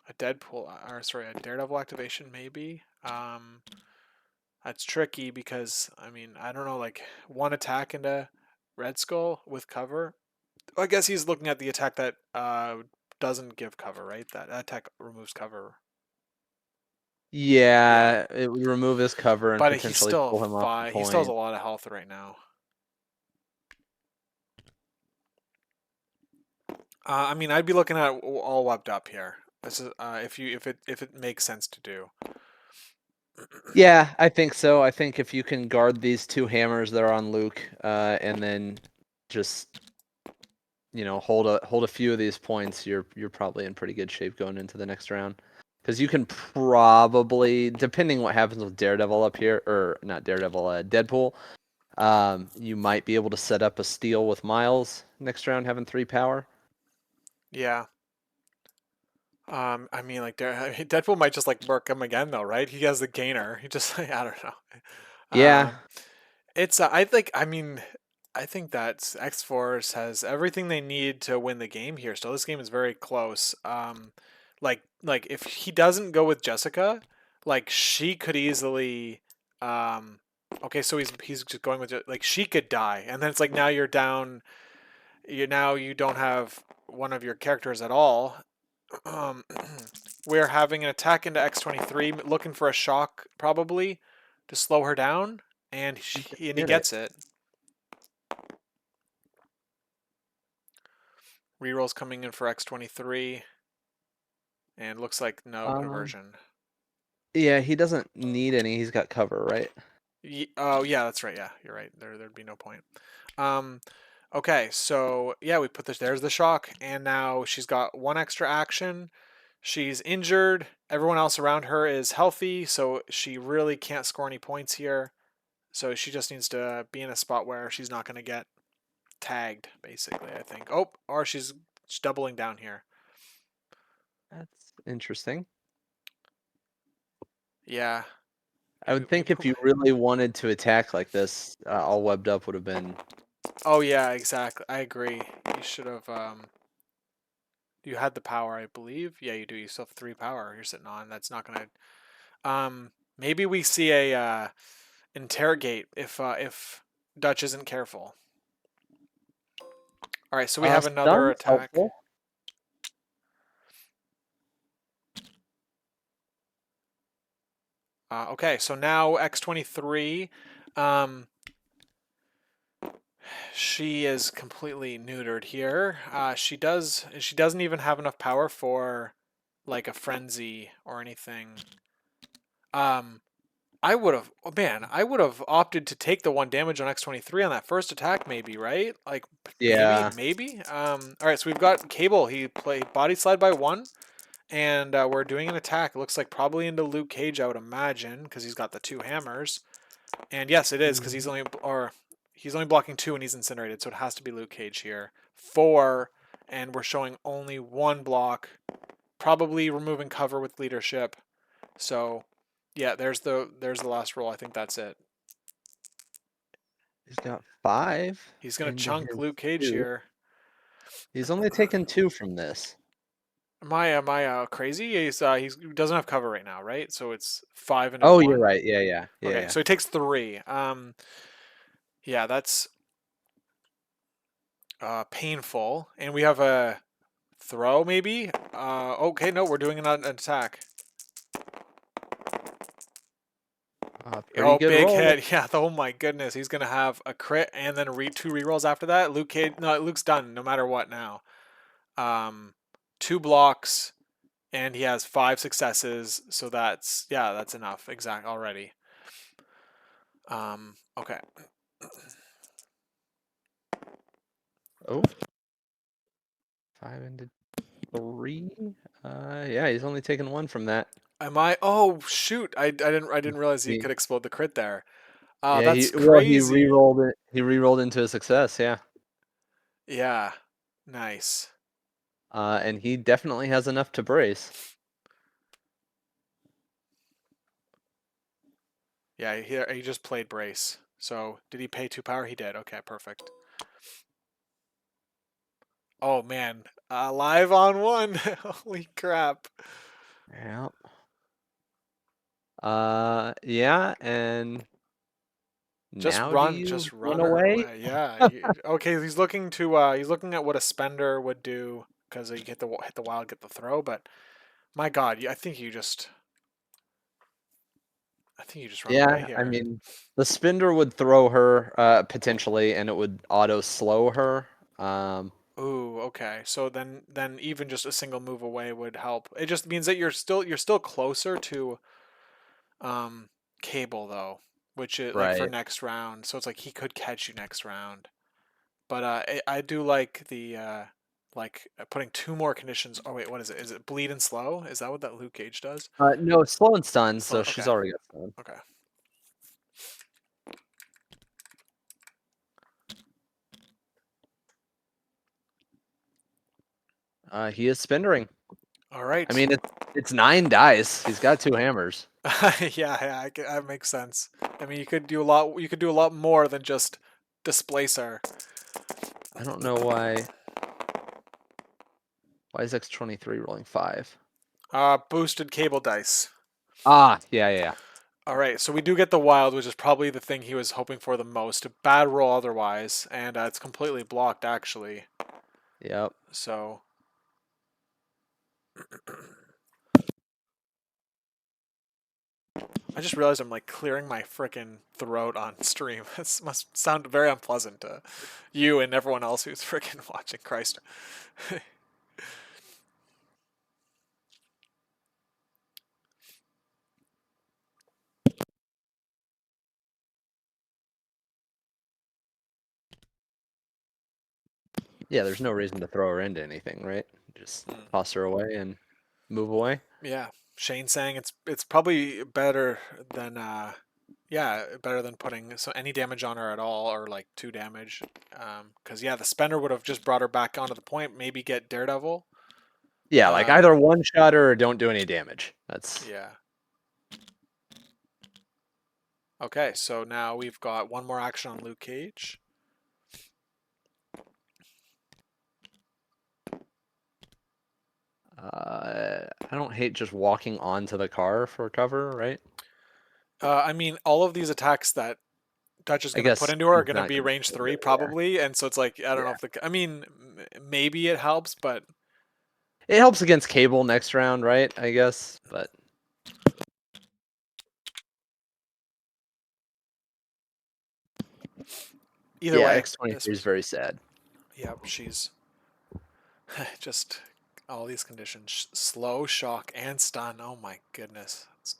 a Deadpool, or sorry, a Daredevil activation maybe. That's tricky because I mean I don't know, like one attack into Red Skull with cover. I guess he's looking at the attack that doesn't give cover, right? That attack removes cover. Yeah, Yeah, it would remove his cover and but potentially pull him off the he still has a point. lot of health right now. I mean, I'd be looking at all webbed up here. This is if it makes sense to do. Yeah, I think so. I think if you can guard these two hammers that are on Luke, and then just hold a few of these points, you're probably in pretty good shape going into the next round. Because you can probably, depending what happens with Daredevil up here, or not Daredevil, Deadpool, you might be able to set up a steal with Miles next round, having 3 power. Yeah. I mean, like Deadpool might just like work him again though, right? He has the gainer. He just I don't know. Yeah, It's I think I mean I think that X Force has everything they need to win the game here. So this game is very close. Like if he doesn't go with Jessica, like she could easily. Um, okay, so he's just going with like she could die, and then it's like now you're down. You don't have one of your characters at all. Um, we're having an attack into X-23, looking for a shock probably to slow her down, and he's gonna he get it. gets it. Rerolls coming in for X-23, and looks like no Um, aversion. yeah, he doesn't need any. He's got cover, right? Oh yeah, that's right. Yeah, you're right. There'd be no point. Um, okay, so yeah, we put this. There's the shock, and now she's got one extra action. She's injured. Everyone else around her is healthy, so she really can't score any points here. So she just needs to be in a spot where she's not going to get tagged, basically, I think. Oh, or she's doubling down here. That's interesting. Yeah. I would think if you really wanted to attack like this, all webbed up would have been. Oh, yeah, exactly. I agree. You should have. You had the power, I believe. Yeah, you do. You still have 3 power you're sitting on. That's not going to. Maybe we see a interrogate if Dutch isn't careful. All right, so we have another Stunn's attack. helpful. Okay, so now X-23. Um, she is completely neutered here. She doesn't even have enough power for like a frenzy or anything. Um, I would have, oh man, I would have opted to take the 1 damage on X-23 on that first attack, maybe, right? Like Yeah, maybe. All right, so we've got Cable. He played body slide by 1, and we're doing an attack. It looks like probably into Luke Cage, I would imagine, because he's got the 2 hammers. And yes, it is because he's only blocking 2 and he's incinerated, so it has to be Luke Cage here. 4, and we're showing only 1 block, probably removing cover with leadership. So, yeah, there's the last roll. I think that's it. he's got 5 He's gonna into chunk his Luke Cage 2. here. He's only taken 2 from this. Am I crazy? He doesn't have cover right now, right? So it's 5 into Oh, you're 1. right. Yeah, yeah, yeah, Okay, yeah. so he takes 3. Yeah, that's painful, and we have a throw, maybe? Okay, no, we're doing an attack. Pretty Oh, good big roll. hit. Yeah, oh my goodness. He's going to have a crit and then 2 rerolls after that. Luke Cage, no, Luke's done no matter what now. 2 blocks, and he has 5 successes. So that's enough. Exact already. Okay. Oh, 5 into 3. Yeah, he's only taken 1 from that. Am I? Oh shoot! I didn't realize he He, could explode the crit there. yeah, That's he crazy. re-rolled it. He re-rolled into a success. Yeah. Yeah, nice. And he definitely has enough to brace. Yeah, he just played brace. So did he pay 2 power? He did. Okay, perfect. Oh man, live on 1. Holy crap! Yeah. Yeah, and now do you Just run run her away? away. Yeah. Okay, he's looking at what a spender would do because you hit the wild, get the throw. But my God, I think you just I think you just run away Yeah, I here. mean, the spinner would throw her potentially, and it would auto slow her. Um, Ooh, okay. So then even just a single move away would help. It just means that you're still closer to um Cable though, which is like for right. next round. So it's like he could catch you next round. But I do like the putting two more conditions. Oh wait, what is it? Is it bleed and slow? Is that what that Luke Cage does? No, slow and stun, Slow. so she's Okay. already got stun. Okay. He is spindering. All I right. mean, it's 9 dice. He's got 2 hammers. Yeah, that makes sense. I mean, you could do a lot. You could do a lot more than just displace her. I don't know why. Why is X23 rolling 5? Boosted Cable dice. Ah, yeah, yeah, yeah. All right, so we do get the wild, which is probably the thing he was hoping for the most. A bad roll otherwise, and it's completely blocked actually. Yep. So I just realized I'm like clearing my freaking throat on stream. This must sound very unpleasant to you and everyone else who's freaking watching. Christ. Yeah, there's no reason to throw her into anything, right? Just Mm. toss her away and move away. Yeah, Shane saying it's probably better than yeah, better than putting any damage on her at all or like 2 damage. Because yeah, the spender would have just brought her back onto the point. Maybe get Daredevil. Yeah, like Um, either one shot her or don't do any damage. That's yeah. Okay, so now we've got one more action on Luke Cage. I don't hate just walking onto the car for cover, right? I mean, all of these attacks that Dutch is I going to put guess into her are he's going to not be gonna range do 3 it, yeah. probably, and so it's like I don't know Yeah. if I mean, maybe it helps, but It helps against Cable next round, right? I guess, but either yeah, way, this X23 is was very sad. yep. She's just all these conditions: slow, shock, and stun. Oh my goodness, it's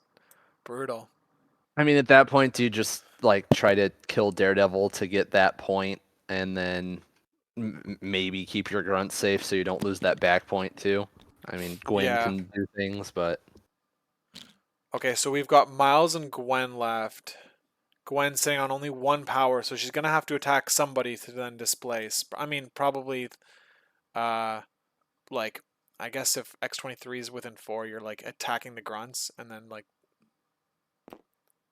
brutal. I mean, at that point, do you just like try to kill Daredevil to get that point, and then maybe keep your grunt safe so you don't lose that back point too? I mean, Gwen Yeah. can do things, but Okay, so we've got Miles and Gwen left. Gwen sitting on only one power, so she's gonna have to attack somebody to then displace. I mean, probably, uh, like, I guess if X23 is within 4, you're like attacking the grunts and then like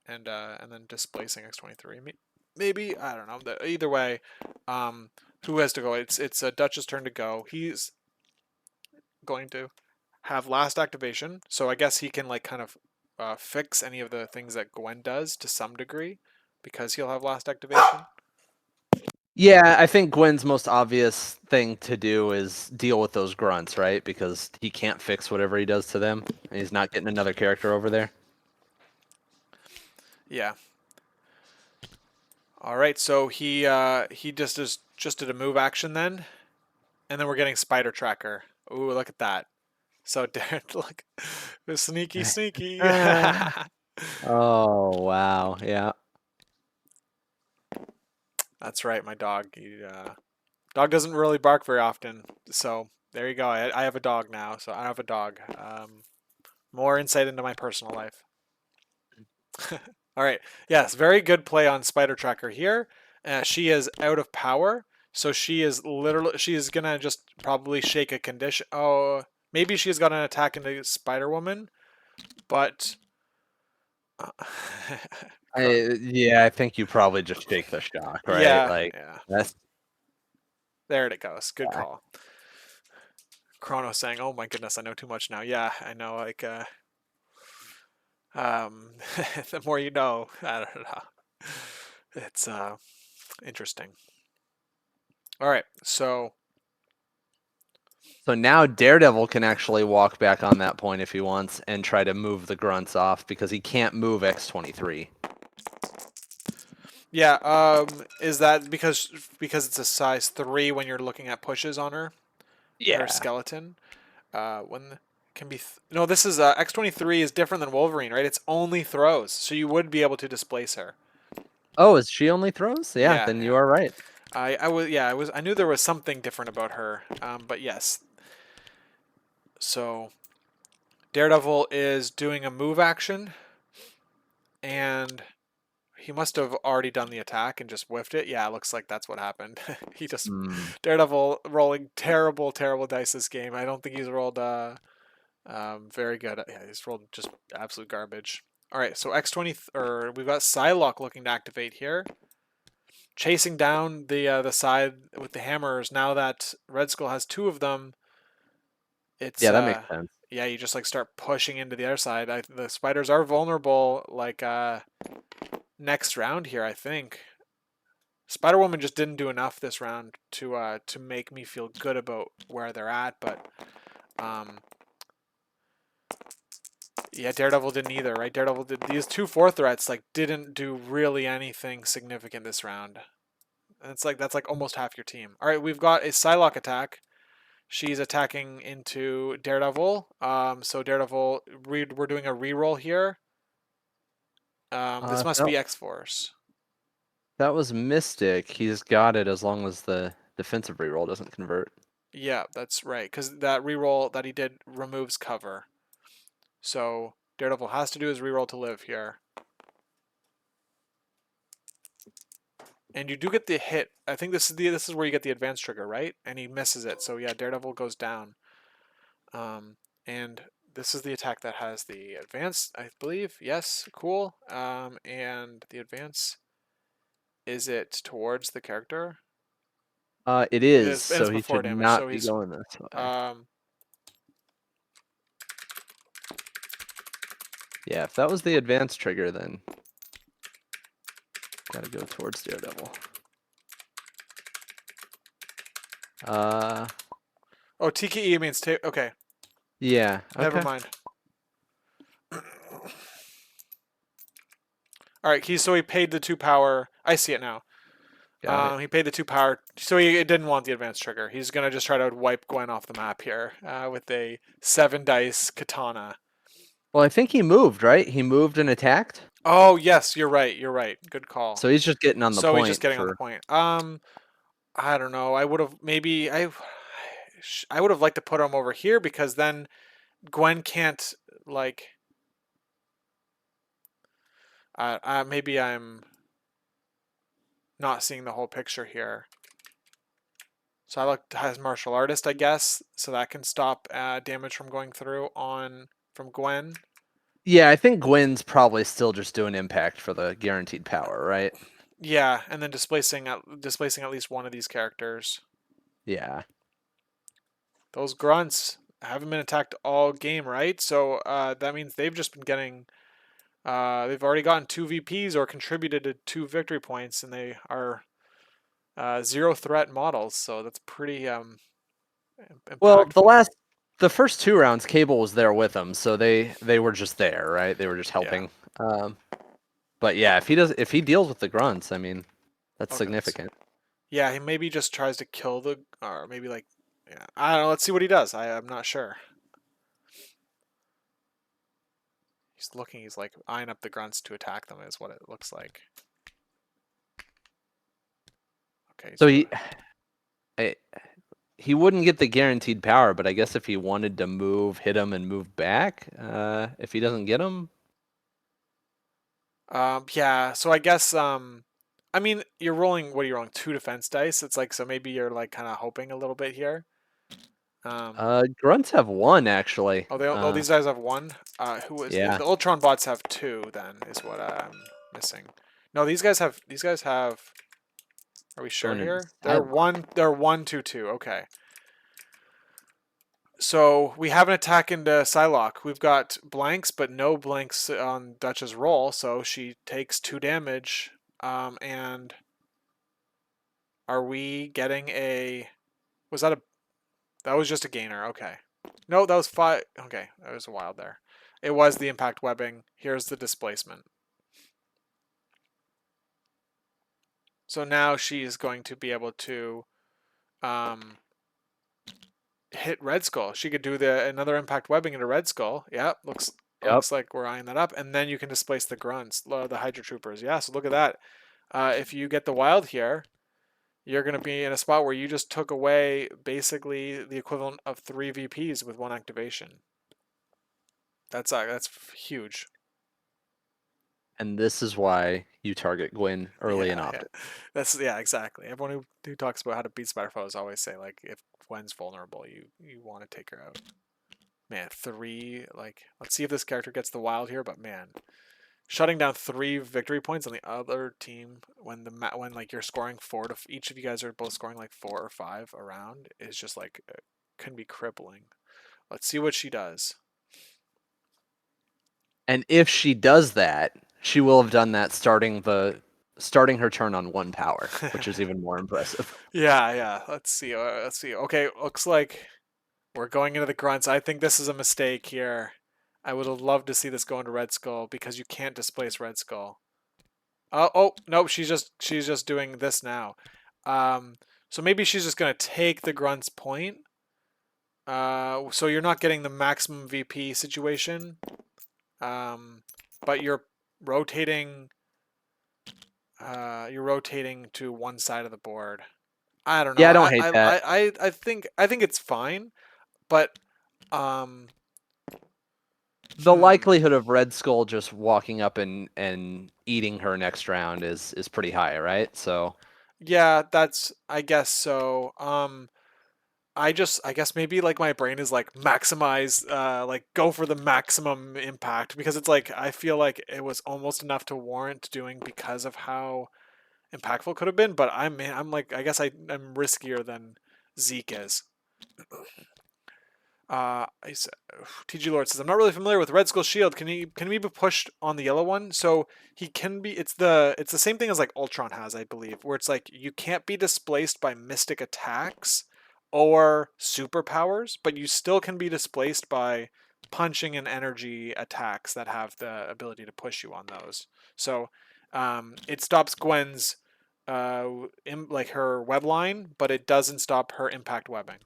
and then displacing X23. Maybe I don't know. Either way, um, who has to go? It's Dutch's turn to go. He's going to have last activation, so I guess he can like kind of fix any of the things that Gwen does to some degree because he'll have last activation. yeah, I think Gwen's most obvious thing to do is deal with those grunts, right? Because he can't fix whatever he does to them, and he's not getting another character over there. Yeah. All right. So he just did a move action then, and then we're getting Spider Tracker. Ooh, look at that. So look, sneaky, sneaky. Oh wow, yeah. That's right, my dog. Dog doesn't really bark very often, so there you go. I have a dog now, so I have a dog. More insight into my personal life. All right. Yes, very good play on Spider Tracker here. She is out of power, so she is gonna just probably shake a condition. Oh, maybe she's got an attack into Spider Woman, but uh, Yeah, I think you probably just shake the shock, right? yeah, Like yeah. that's There it goes. Good yeah. call. Chrono saying, "Oh my goodness, I know too much now." Yeah, I know. Like, the more you know. I don't know. It's interesting. All right, so So now Daredevil can actually walk back on that point if he wants and try to move the grunts off because he can't move X-23. Yeah, is that because it's a size 3 when you're looking at pushes on her Yeah. skeleton? When can be no, this is X-23 is different than Wolverine, right? It's only throws, so you would be able to displace her. Oh, is she only throws? Yeah, Yeah, then you yeah. are right. I knew there was something different about her. But yes. So Daredevil is doing a move action, and he must have already done the attack and just whiffed it. Yeah, it looks like that's what happened. He just Hmm. Daredevil rolling terrible, terrible dice this game. I don't think he's rolled very good. Yeah, he's rolled just absolute garbage. All right, so X20 or we've got Psylocke looking to activate here, chasing down the side with the hammers. Now that Red Skull has two of them, it's Yeah, that makes sense. yeah, you just like start pushing into the other side. The spiders are vulnerable like next round here, I think. Spider Woman just didn't do enough this round to make me feel good about where they're at, but um yeah, Daredevil didn't either, right? Daredevil did these two four threats like didn't do really anything significant this round. And it's like that's like almost half your team. All right, we've got a Psylocke attack. She's attacking into Daredevil. So Daredevil, we're doing a reroll here. This If must be X Force. that was Mystic, he's got it as long as the defensive reroll doesn't convert. Yeah, that's right. Because that reroll that he did removes cover. So Daredevil has to do his reroll to live here. And you do get the hit. I think this is where you get the advance trigger, right? And he misses it. So yeah, Daredevil goes down. And this is the attack that has the advance, I believe. Yes, cool. And the advance, is it towards the character? It It is, is, and it's so he before should damage. So not be he's going this way. um Yeah, if that was the advance trigger, then gotta go towards Daredevil. Uh, oh, TKE means okay. yeah, Never okay, mind. All right, so he paid the 2 power. I see it now. got it. He paid the 2 power, so he didn't want the advanced trigger. He's gonna just try to wipe Gwen off the map here with a 7 dice katana. Well, I think he moved, right? He moved and attacked, Oh yes, you're right. You're right. Good call. so he's just getting on the So he's just point getting on the for. point. I don't know. I would have maybe I would have liked to put him over here because then Gwen can't like. Maybe I'm not seeing the whole picture here. So I looked as martial artist, I guess, so that can stop damage from going through on from Gwen. Yeah, I think Gwen's probably still just doing impact for the guaranteed power, right? Yeah, and then displacing at least one of these characters. Yeah. Those grunts haven't been attacked all game, right? So that means they've just been getting. They've already gotten 2 VPs or contributed to 2 victory points, and they are zero threat models. So that's pretty Well, impactful. the first two rounds, Cable was there with them, so they were just there, right? They were just Yeah. helping. But yeah, if he deals with the grunts, I mean, that's Okay, let's see. significant. Yeah, he maybe just tries to kill or maybe like, yeah, I don't know. Let's see what he does. I'm not sure. He's looking. He's like eyeing up the grunts to attack them. Is what it looks like. Okay, he's So really. I, he wouldn't get the guaranteed power, but I guess if he wanted to move, hit him, and move back, if he doesn't get him, Yeah. So I guess I mean you're rolling. What are you rolling? 2 defense dice. It's like so maybe you're like kind of hoping a little bit here. Um. grunts have one actually. Oh, these guys have one. Who is Yeah, the Ultron bots have two? Then is what I'm missing. No, these guys have. These guys have. Are we sure going into here? They're Psylocke. one. They're 1 2 2. Okay. So we have an attack into Psylocke. We've got blanks, but no blanks on Dutch's roll, so she takes 2 damage. And are we getting a? Was that a? That was just a gainer. Okay. No, that was 5. Okay, that was a wild there. It was the impact webbing. Here's the displacement. So now she's going to be able to um, hit Red Skull. She could do the another impact webbing into Red Skull. Yeah, Yep. looks like we're eyeing that up. And then you can displace the grunts, the Hydra Troopers. Yeah, so look at that. If you get the wild here, you're going to be in a spot where you just took away basically the equivalent of 3 VPs with one activation. That's huge. And this is why you target Gwen early and Yeah, yeah. often. That's yeah, exactly. Everyone who talks about how to beat spider foes always say like if Gwen's vulnerable, you want to take her out. Man, 3 like let's see if this character gets the wild here, but man, shutting down 3 victory points on the other team when when like you're scoring 4 to each of you guys are both scoring like 4 or 5 around is just like can be crippling. Let's see what she does. And if she does that, she will have done that starting her turn on 1 power, which is even more impressive. Yeah, yeah. Let's see. Let's see. Okay, looks like we're going into the grunts. I think this is a mistake here. I would have loved to see this go into Red Skull because you can't displace Red Skull. Oh no, she's just doing this now. Um, so maybe she's just gonna take the grunt's point. So you're not getting the maximum VP situation. Um, but rotating. You're rotating to one side of the board. I don't know. Yeah, I don't hate that. I think it's fine, but um, The hmm. likelihood of Red Skull just walking up and eating her next round is pretty high, right? So Yeah, that's I guess so. I guess maybe like my brain is like maximize like go for the maximum impact because it's like I feel like it was almost enough to warrant doing because of how impactful it could have been, but I'm like I guess I'm riskier than Zeke is. I said, TG Lord says I'm not really familiar with Red Skull Shield. Can he be pushed on the yellow one? So he can be. It's the same thing as like Ultron has, I believe, where it's like you can't be displaced by mystic attacks or superpowers, but you still can be displaced by punching and energy attacks that have the ability to push you on those. So it stops Gwen's like her web line, but it doesn't stop her impact webbing.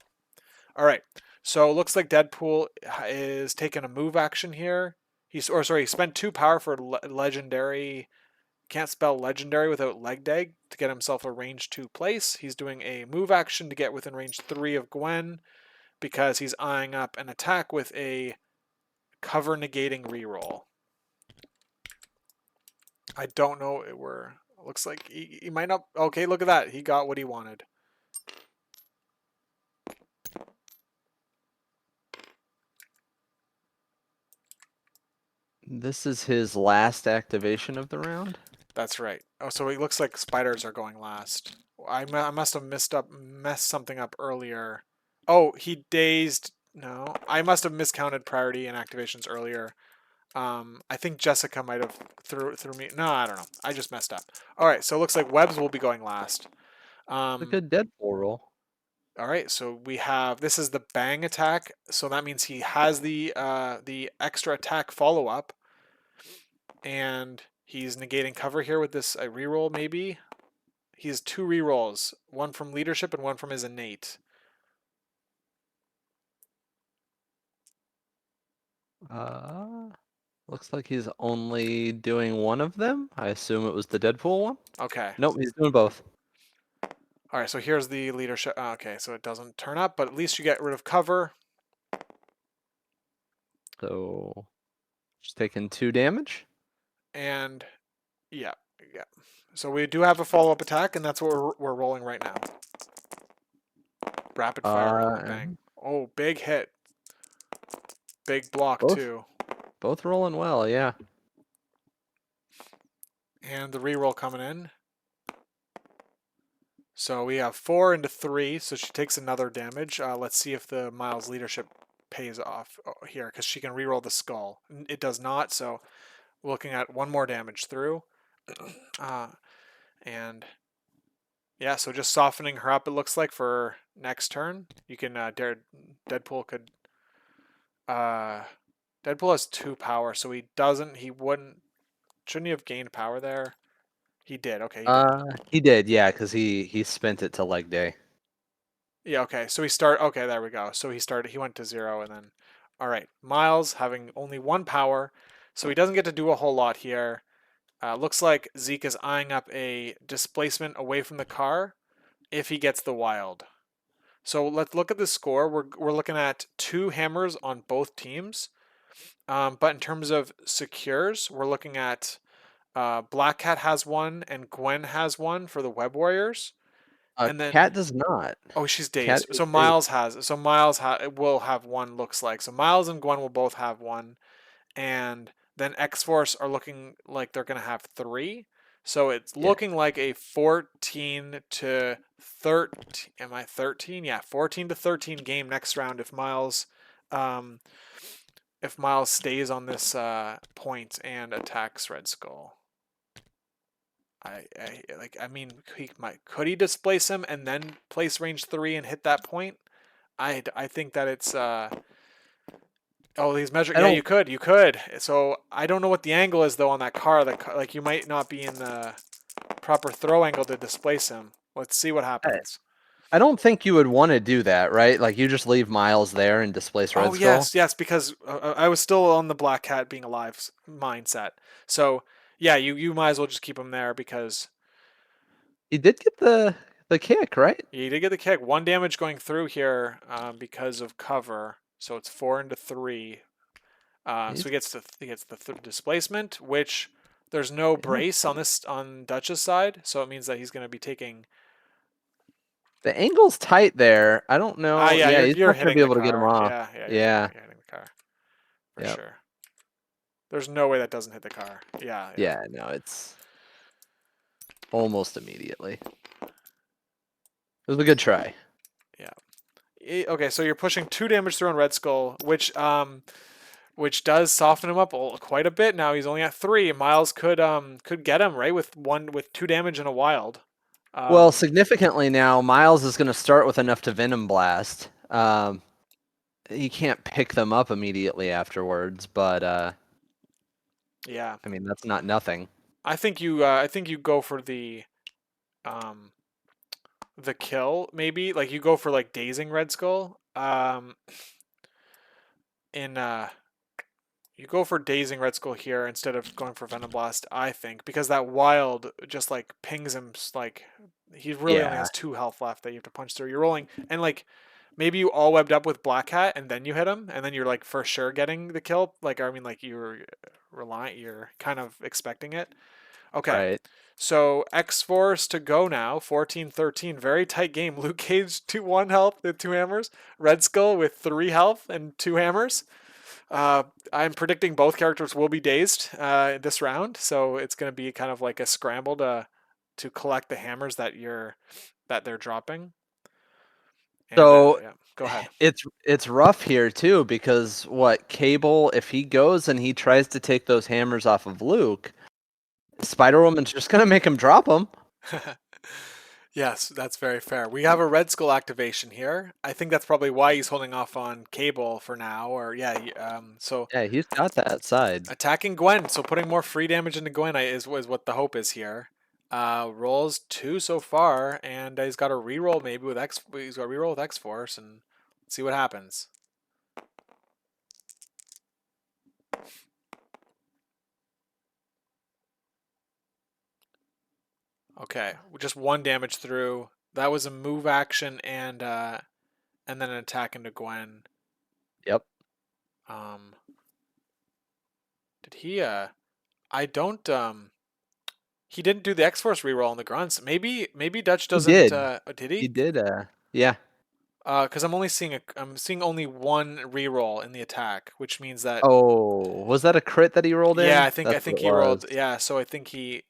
All right. So it looks like Deadpool is taking a move action here. He spent 2 power for legendary. Can't spell legendary without leg dag to get himself a range 2 place. He's doing a move action to get within range 3 of Gwen because he's eyeing up an attack with a cover negating reroll. I don't know. Looks like he might not. Okay, look at that. He got what he wanted. this is his last activation of the round. That's right. Oh, so it looks like spiders are going last. I must have messed something up earlier. Oh, he dazed. No, I must have miscounted priority and activations earlier. I think Jessica might have threw me. No, I don't know. I just messed up. All right, so it looks like Webs will be going last. It's a Um, good Deadpool roll. all right, so we have this is the bang attack. So that means he has the extra attack follow up, and he's negating cover here with this reroll maybe. He has 2 rerolls, one from leadership and one from his innate. Uh, looks like he's only doing one of them. I assume it was the Deadpool one. Okay. Nope, he's doing both. All right, so here's the leadership. Okay, so it doesn't turn up, but at least you get rid of cover. So just taking 2 damage. And yeah, yeah. So we do have a follow-up attack, and that's what we're rolling right now. Rapid fire rolling bang. And Oh, big hit. Big block both too. both rolling well, yeah. And the reroll coming in. So we have 4 into 3, so she takes another damage. Let's see if the Miles leadership pays off here, because she can reroll the skull. It does not, so looking at 1 more damage through. And Yeah, so just softening her up, it looks like, for next turn. You can Deadpool could uh Deadpool has 2 power, so he wouldn't shouldn't he have gained power there? He did. Okay, he did. He did, yeah, because he spent it to leg day. Yeah, okay. So okay, there we go. So he went to 0 and then all right. Miles having only 1 power, so he doesn't get to do a whole lot here. Looks like Zeke is eyeing up a displacement away from the car if he gets the wild. So let's look at the score. We're looking at 2 hammers on both teams. But in terms of secures, we're looking at Black Cat has 1 and Gwen has 1 for the Web Warriors. And then Cat does not. oh, she's Cat dazed. is dazed. Will have 1. Looks like so. Miles and Gwen will both have 1, and then X Force are looking like they're gonna have 3. So it's Yeah. looking like a 14 to 13. Am I 13? Yeah, 14 to 13 game next round um, if Miles stays on this point and attacks Red Skull. I mean, could he displace him and then place range 3 and hit that point? I think that it's oh, these measure. I Yeah, don't. you could. So I don't know what the angle is though on that car. Like you might not be in the proper throw angle to displace him. Let's see what I, happens. I don't think you would want to do that, right? Like you just leave Miles there and displace Oh Red Skull. yes, yes, because I was still on the Black Cat being alive mindset. So yeah, you might as well just keep him there because He did get the kick, right? you did get the kick. 1 damage going through here because of cover. So it's 4 into 3. So He's, he gets the displacement, which there's no yeah. brace on this on Dutch's side, so it means that he's going to be taking. The angle's tight there. I don't Ah, know. yeah, Yeah, he's you're not gonna hitting be the able to get him car. off. Yeah, yeah, Yeah. you're hitting the car for Yep. sure. There's no way that doesn't hit the car. Yeah, yeah, Yeah. No, it's almost immediately. It was a good try. yeah. Okay, so you're pushing 2 damage through on Red Skull, which does soften him up quite a bit. Now he's only at 3. Miles could get him right with 2 damage and a wild. Well, Um, significantly now, Miles is going to start with enough to Venom Blast. He can't pick them up immediately afterwards, but yeah, I mean that's not nothing. I think you go for um the kill maybe like you go for like dazing Red Skull in you go for dazing Red Skull here instead of going for Venom Blast, I think, because that wild just like pings him like he really only Yeah, has 2 health left that you have to punch through. You're rolling and like maybe you all webbed up with Black Hat and then you hit him and then you're like for sure getting the kill. Like I mean like you're kind of expecting it. Okay. right. So X Force to go now, 14-13, very tight game. Luke Cage 1 health with 2 hammers. Red Skull with 3 health and 2 hammers. I'm predicting both characters will be dazed this round, so it's going to be kind of like a scramble to collect the hammers that they're dropping. And So yeah, go ahead. it's rough here too because what Cable if he goes and he tries to take those hammers off of Luke, Spider Woman's just gonna make him drop them. Yes, that's very fair. We have a Red Skull activation here. I think that's probably why he's holding off on Cable for now. Or yeah, so Yeah, he's got that side. attacking Gwen, so putting more free damage into Gwen is what the hope is here. Rolls 2 so far, and he's got a reroll maybe with X. He's got a reroll with X Force, and let's see what happens. Okay, just 1 damage through. That was a move action and then an attack into Gwen. Yep. Um, did he? I don't. He didn't do the X Force reroll on the grunts. Maybe Dutch He doesn't. did. Did He he? did yeah. Because I'm seeing only 1 reroll in the attack, which means that Oh, was that a crit that he rolled yeah, in? I That's what think it he rolled was. yeah. So I think he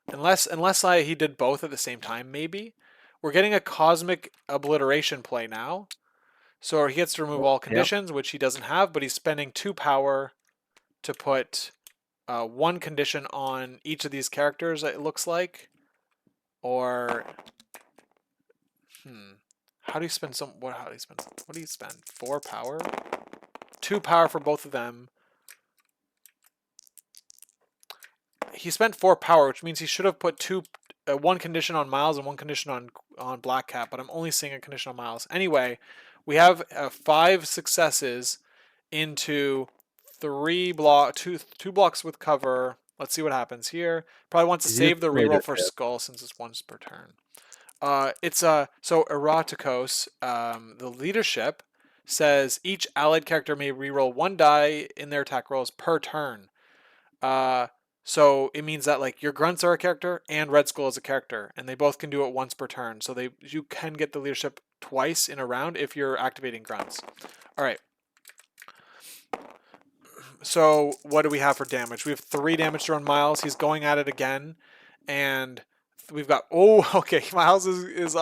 he did both at the same time. Maybe we're getting a cosmic obliteration play now. So he gets to remove all Yep. conditions, which he doesn't have, but he's spending 2 power to put 1 condition on each of these characters. It looks like, Or how do you spend some? What? How do you spend? What do you spend? 4 power, 2 power for both of them. He spent 4 power, which means he should have put one condition on Miles and one condition on Black Cat. But I'm only seeing a condition on Miles. Anyway, we have 5 successes into two blocks with cover. Let's see what happens here. Probably wants to He's using save the reroll for leadership. Skull since it's once per turn. It's so Eroticos, the leadership says each allied character may reroll 1 die in their attack rolls per turn. Uh, so it means that like your grunts are a character and Red Skull is a character, and they both can do it once per turn. So you can get the leadership twice in a round if you're activating grunts. All right. So what do we have for damage? We have 3 damage on Miles. He's going at it again, and we've got okay. Miles is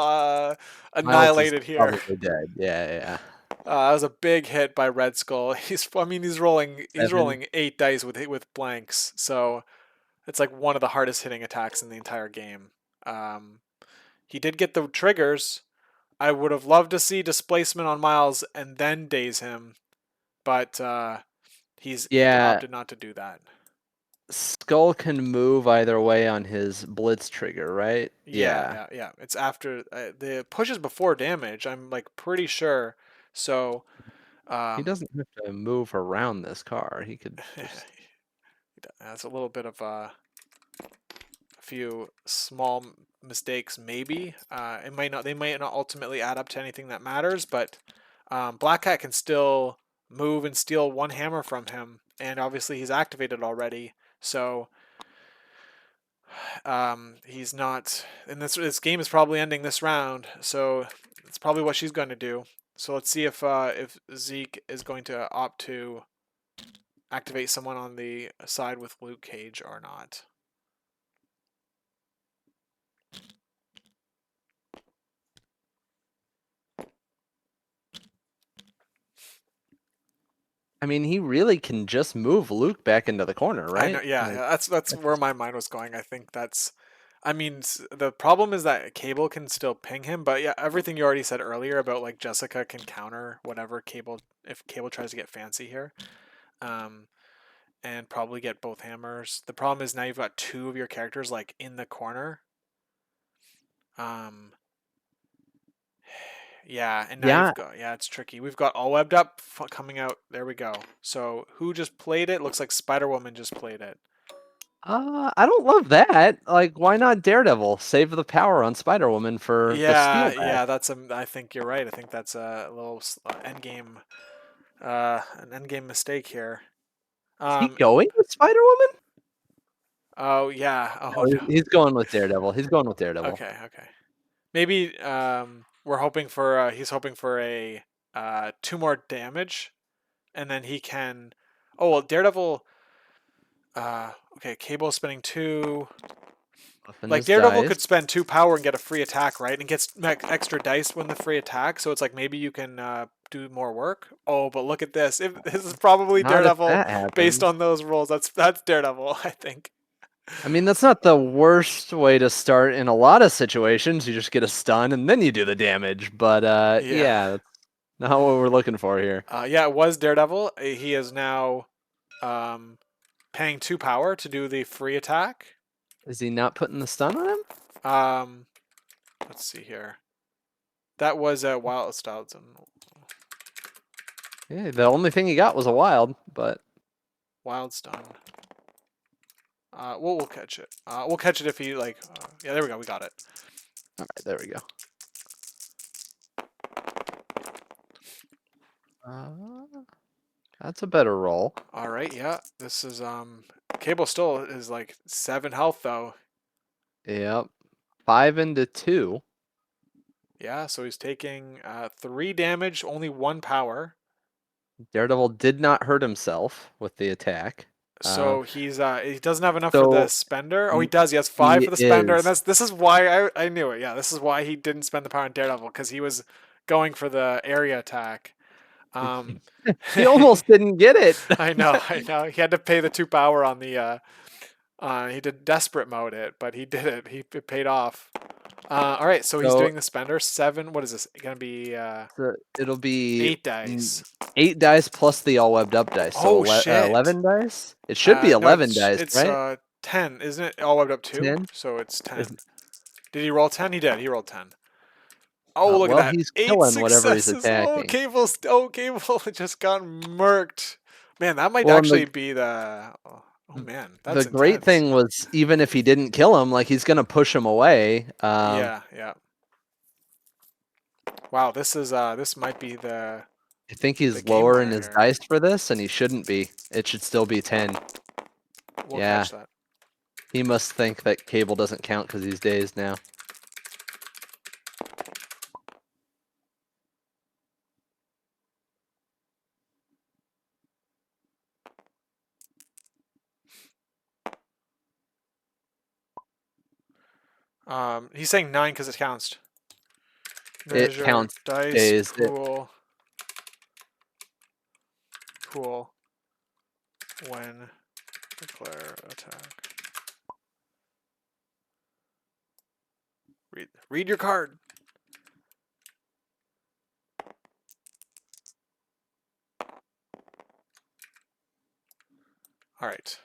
Miles is annihilated here. probably dead. Yeah, yeah. That was a big hit by Red Skull. He's Seven. rolling 8 dice with blanks. So it's like one of the hardest hitting attacks in the entire game. Um, he did get the triggers. I would have loved to see displacement on Miles and then daze him, but he Yeah, opted not to do that. Skull can move either way on his blitz trigger, right? Yeah, Yeah. yeah, yeah. It's after the pushes before damage. I'm like pretty sure. So He um, doesn't have to move around this car. He could just. that's a little bit of a few small mistakes, maybe. It might not. They might not ultimately add up to anything that matters, but Black Cat can still move and steal 1 hammer from him, and obviously he's activated already. So he's not. And this game is probably ending this round, so it's probably what she's going to do. So let's see if Zeke is going to opt to activate someone on the side with Luke Cage or not. I mean, he really can just move Luke back into the corner, I know, right? yeah, Like, yeah, that's where my mind was going. I think that's, I mean, the problem is that Cable can still ping him, but yeah, everything you already said earlier about like Jessica can counter whatever Cable if Cable tries to get fancy here, um, and probably get both hammers. The problem is now you've got 2 of your characters like in the corner. Um, yeah, and now yeah, you've got it's tricky. We've got all webbed up coming out. There we go. So who just played it? Looks like Spider Woman just played it. I don't love that. Like, why not Daredevil? Save the power on Spider Woman for the Yeah, steal back. yeah, that's a. I think you're right. I think that's a little end game, an end game mistake here. Is he Um. going with Spider Woman? Oh yeah. Oh No, no. he's going with Daredevil. He's going with Daredevil. Okay. Okay. Maybe we're hoping for he's hoping for a 2 more damage, and then he can. Oh well, Daredevil. Okay, Cable spending 2. Up in Like his Daredevil could dice. spend 2 power and get a free attack, right? And gets extra dice when the free attack. So it's like maybe you can do more work. Oh, but look at this. If this is probably Not if Daredevil that based happens. on those rules. That's Daredevil, I think. I mean, that's not the worst way to start in a lot of situations. You just get a stun and then you do the damage. But Yeah. yeah, that's not what we're looking for here. Yeah, it was Daredevil. He is now um, paying 2 power to do the free attack. Is he not putting the stun on him? Um, let's see here. That was a wild style. Yeah, the only thing he got was a wild, but Wild stun. We'll catch it. We'll catch it if he like. Yeah, there we go. We got it. all right, there we go. That's a better roll. All right, yeah. This is Cable still is like 7 health though. Yep. 5 into 2. Yeah, so he's taking 3 damage, only 1 power. Daredevil did not hurt himself with the attack. Um, So he doesn't have enough for the so spender. Oh, he he, does. He has 5 he for the spender, and is. this is why I knew it. Yeah, this is why he didn't spend the power on Daredevil because he was going for the area attack. Um, He almost didn't get it. I know, I know. He had to pay the 2 power He did desperate mode it, but he did it. It paid off. All right, so he's So, doing the spender. Seven. What is this gonna be? so it'll be 8 dice. 8 dice plus the all webbed up dice. So Oh shit. 11 dice. It should be No, 11 it's dice, it's right? uh 10, isn't it? All webbed up two, 10 so it's 10. is. Did he roll 10? He did. He rolled 10. Oh, look at Well, that. he's Eight killing whatever he's successes. Oh, attacking. Cable just got murked. Man, that might Well, and actually be the. Oh man, the that's great intense. thing was, even if he didn't kill him, like, he's gonna push him away. Yeah, yeah. Wow, this might be I think the he's game lowering winner his here. dice for this, and he shouldn't be. It should still be 10. We'll Yeah, catch that. he must think that Cable doesn't count because he's dazed now. He's saying 9 because it counts. It Measure counts dice dazed. pool when declare attack. Read your card. All right.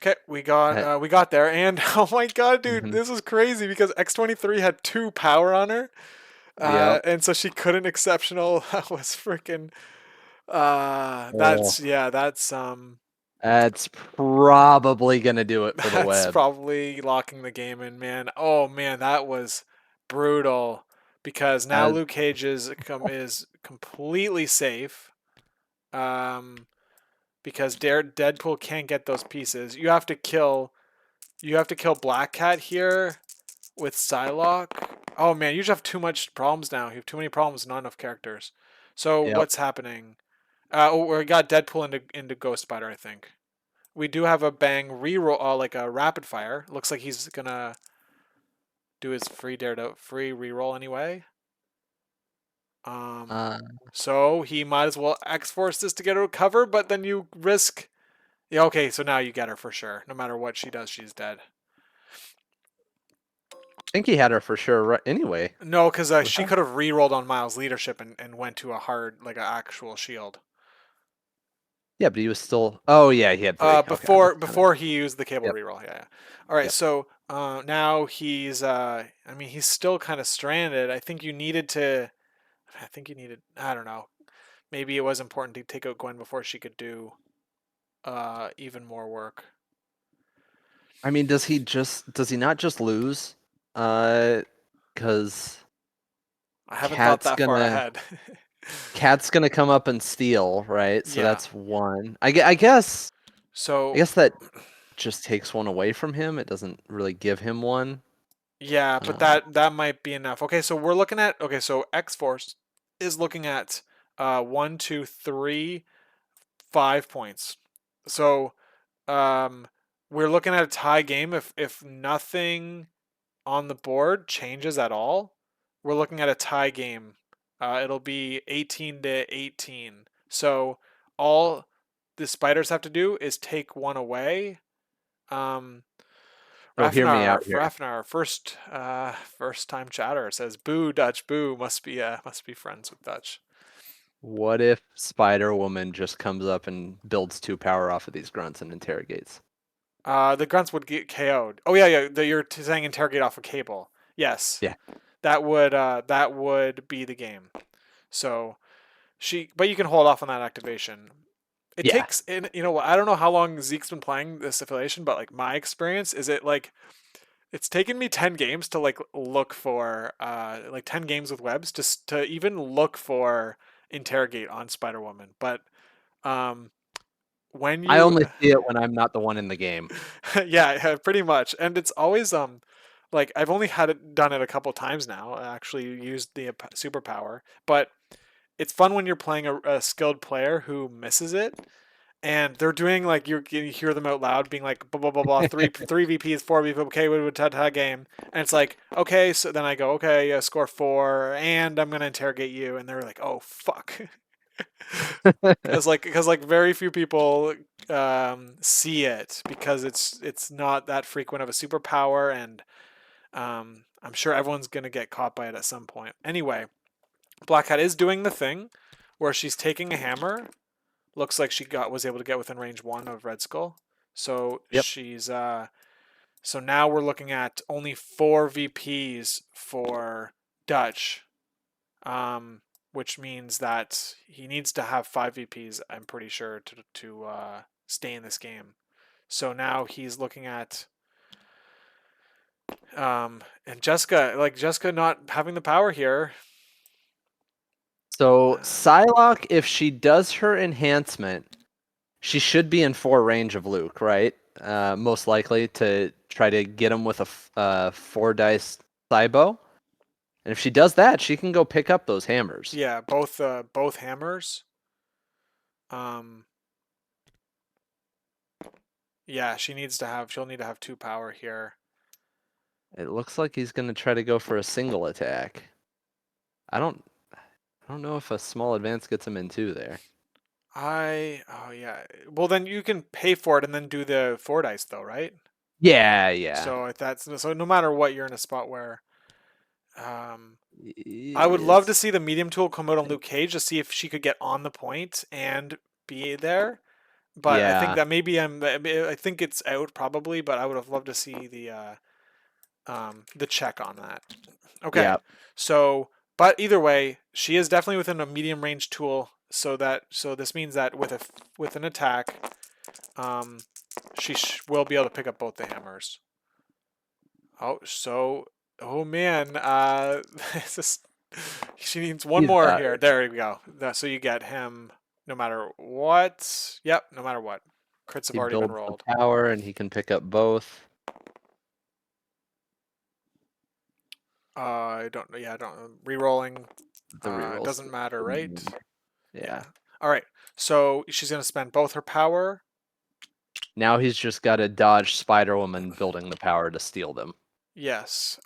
Okay, we got there, and oh my god, dude, Mhm. this is crazy because X-23 had 2 power on her, Yep. and so she couldn't exceptional. That was freaking. Oh, That's that's probably gonna do it for the that's web. probably locking the game in, man. Oh man, that was brutal because now Uh, Luke Cage is completely safe. Um, because Deadpool can't get those pieces. You have to kill Black Cat here with Psylocke. Oh man, you just have too much problems now. You have too many problems, not enough characters. So yep. what's happening? We got Deadpool into Ghost Spider, I think. We do have a bang reroll, like a rapid fire. Looks like he's gonna do his free reroll anyway. Um, Uh, so he might as well X Force this to get her cover, but then you risk. Yeah, okay, so now you get her for sure. No matter what she does, she's dead. I think he had her for sure anyway. No, because she Yeah, could have re-rolled on Miles' leadership and went to a hard, like an actual shield. but he was still. Oh yeah, he had 3. Okay, Before that's kind of. before he used the cable Yep. reroll. Yeah, yeah. All right, Yep. so now he's. I mean, he's still kind of stranded. I think you needed to. I think you needed. I don't know. Maybe it was important to take out Gwen before she could do even more work. I mean, does he not just lose? Because I haven't thought Cat's that far gonna ahead. Cat's gonna come up and steal, right? So Yeah. that's one. I guess So that just takes one away from him. It doesn't really give him one. yeah, but Uh, that might be enough. Okay, so we're looking at so X Force is looking at 1, 2, 3, 5 points. So um we're looking at a tie game if nothing on the board changes at all. We're looking at a tie game. It'll be 18-18. So all the spiders have to do is take one away. Um, so hear me out here. Rafnar, first time chatter says, "Boo, Dutch, boo." Must be friends with Dutch. What if Spider Woman just comes up and builds 2 power off of these grunts and interrogates? The grunts would get KO'd. Oh yeah, yeah. You're saying interrogate off a cable. Yes, Yeah. that would be the game. So but you can hold off on that activation. It Yeah. takes, and I don't know how long Zeke's been playing this affiliation, but like my experience is it's taken me 10 games to like look for like 10 games with webs to even look for interrogate on Spider Woman. But um when I you only see it when I'm not the one in the game. yeah, pretty much. And it's always like I've only done it a couple times now. I actually used the superpower, but it's fun when you're playing a skilled player who misses it and they're doing like you hear them out loud being like blah blah blah blah three VPs 4 VP okay with a game and it's like okay so then I go okay score 4 and I'm gonna interrogate you and they're like oh fuck Because very few people see it because it's not that frequent of a superpower, and I'm sure everyone's gonna get caught by it at some point. Anyway, Black Cat is doing the thing where she's taking a hammer. Looks like she was able to get within range 1 of Red Skull. So Yep. so now we're looking at only 4 VPs for Dutch, um, which means that he needs to have 5 VPs. I'm pretty sure to stay in this game. So now he's looking at and Jessica not having the power here. So Uh, Psylocke, if she does her enhancement, she should be in 4 range of Luke, right? Most likely to try to get him with a 4 dice Cybo. And if she does that, she can go pick up those hammers. yeah, both hammers. Um, yeah, she'll need to have 2 power here. It looks like he's going to try to go for a single attack. I don't I don't know if a small advance gets him in 2 there. Oh yeah. Well, then you can pay for it and then do the 4 dice though, right? Yeah, yeah. So if that's so no matter what, you're in a spot where um I would love to Is see the medium tool come out on Luke Cage to see if she could get on the point and be there. But I think yeah, that I think it's out probably, but I would have loved to see the check on that. Okay. yeah. So, but either way, she is definitely within a medium range tool, so this means that with an attack, um, she will be able to pick up both the hammers. Oh, so oh man, this is, she needs one He's more got here. her. There we go. So you get him no matter what. Yep, no matter what. Crits have He already been builds the rolled. power and he can pick up both. I don't know. Yeah, I don't. Re-rolling The rerolls. doesn't matter, right? Yeah. Yeah. All right. So she's gonna spend both her power. Now he's just got to dodge Spider Woman building the power to steal them Yes.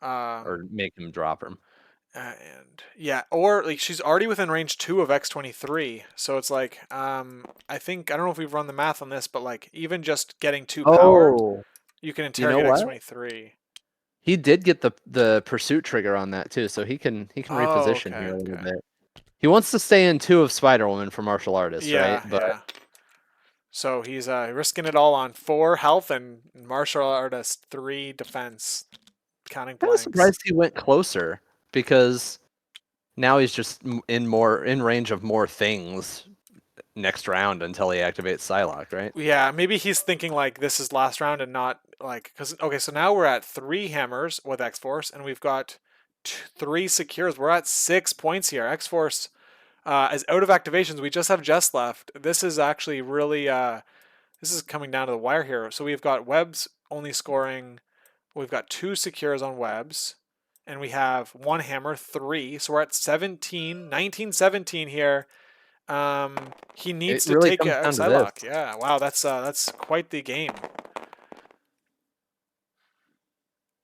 or make him drop them. And yeah, or like she's already within range 2 of X-23. So it's like, I think I don't know if we've run the math on this, but like even just getting 2 power, Oh, you can you know interrogate what? X-23. He did get the pursuit trigger on that too, so he can Oh, reposition okay, here a little okay. bit. He wants to stay in 2 of Spider Woman for martial artists, right? Yeah, But yeah. So he's risking it all on 4 health and martial artist 3 defense, counting kind of blanks. surprised he went closer because now he's just in range of more things next round until he activates Psylocke, right? Yeah, maybe he's thinking like this is last round and not like because okay, so now we're at 3 hammers with X Force and we've got 3 secures. We're at 6 points here. X Force is out of activations. We just have Jess left. This is actually really this is coming down to the wire here. So we've got webs only scoring. We've got 2 secures on webs, and we have 1 hammer 3. So we're at 17, 19, 17 here. He It needs to really take comes down to this. Psylocke. Yeah, wow, that's quite the game.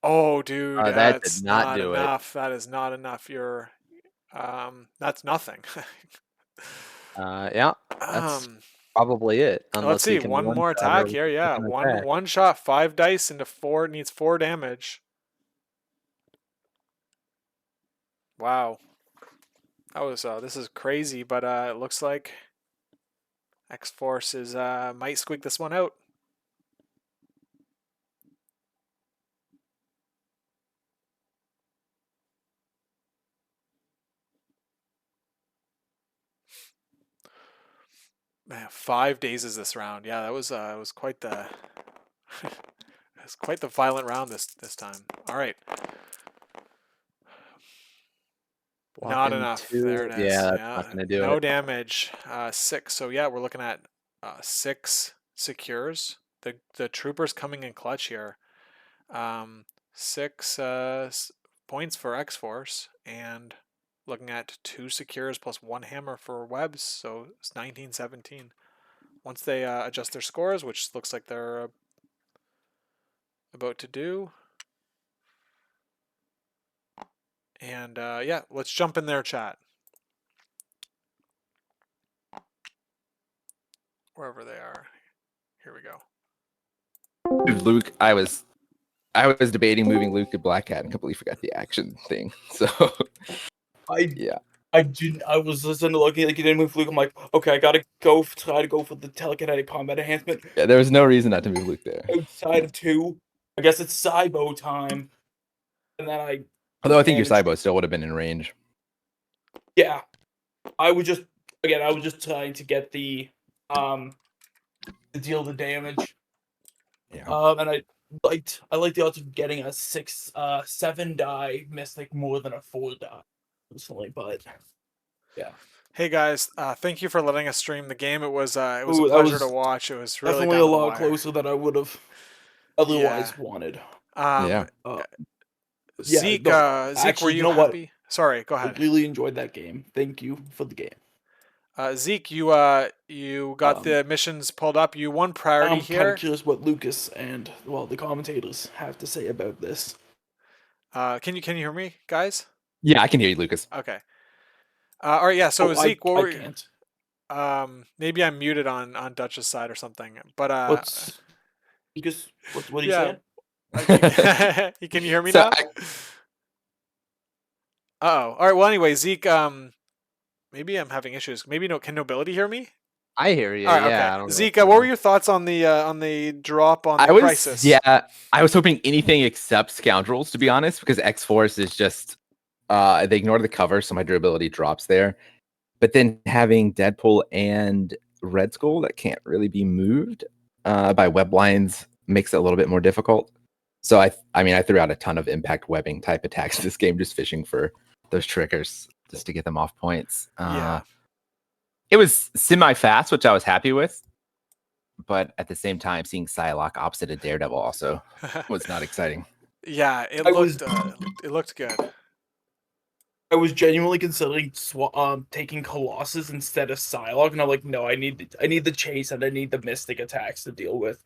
Oh, dude, That did that's not not do it. enough. That is not enough. That's nothing. Yeah, that's um, probably it, let's unless he see, can one one more shot her attack with here. a Yeah, second attack. one shot, 5 dice into 4. It needs 4 damage. Wow, that was this is crazy, but it looks like X Force is might squeak this one out. Man, 5 days is this round. Yeah, that was it was quite the it was quite the violent round this time. All right, not Blocking enough. There 2. it Yeah, is. that's not Yeah, gonna do no it. damage. 6. So yeah, we're looking at 6 secures. The troopers coming in clutch here. Um, 6 points for X Force and looking at 2 secures plus 1 hammer for webs. So it's 19-17. Once they adjust their scores, which looks like they're about to do. And yeah, let's jump in there, chat. wherever they are. Here we go. Luke, I was debating moving Luke to Black Cat and completely forgot the action thing. So yeah. I was listening to Lucky like you didn't move Luke. I'm like, okay, I gotta try to go for the telekinetic combat enhancement. Yeah, there was no reason not to move Luke there. Outside of 2, I guess it's Cybo time. And then I Although I think your managed Cybo still would have been in range. Yeah. I was just trying to get the to deal the damage. Yeah. And I liked the odds of getting a 7 die Mystic more than a 4 die, personally, but yeah. Hey guys, thank you for letting us stream the game. It was a Ooh, that pleasure to was watch. It was really Definitely down a to the lot wire. closer than I would have otherwise Yeah. wanted. Yeah. Zeke, no, Zeke, actually, were you you know what? happy? Sorry, go I ahead. really enjoyed that game. Thank you for the game. Zeke, you got the missions pulled up. You won priority I'm kind here. of curious what Lucas and the commentators have to say about this. Can you hear me, guys? Yeah, I can hear you, Lucas. Okay. All right, yeah. So Zeke, what I were can't. maybe I'm muted on Dutch's side or something. But What's Lucas? What are you yeah. saying? Can you hear me So now? Uh-oh. All right. Well, anyway, Zeke. Maybe I'm having issues. Maybe can Nobility hear me? I hear you. All right. Yeah, Okay. I don't know Zeke, what's what going were your thoughts on the drop on the Crisis? I was hoping anything except Scoundrels, to be honest, because X-Force is just they ignore the cover, so my durability drops there. But then having Deadpool and Red Skull that can't really be moved by web lines makes it a little bit more difficult. So I mean I threw out a ton of impact webbing type attacks this game, just fishing for those triggers just to get them off points. Yeah. It was semi-fast, which I was happy with. But at the same time, seeing Psylocke opposite of Daredevil also was not exciting. Yeah, it looked good. I was genuinely considering taking Colossus instead of Psylocke, and I'm like, no, I need the chase and I need the Mystic attacks to deal with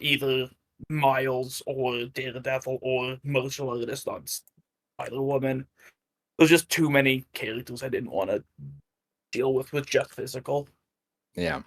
either Miles or Daredevil or Motion Latest on Spider-Woman. There's just too many characters I didn't want to deal with just physical. Yeah.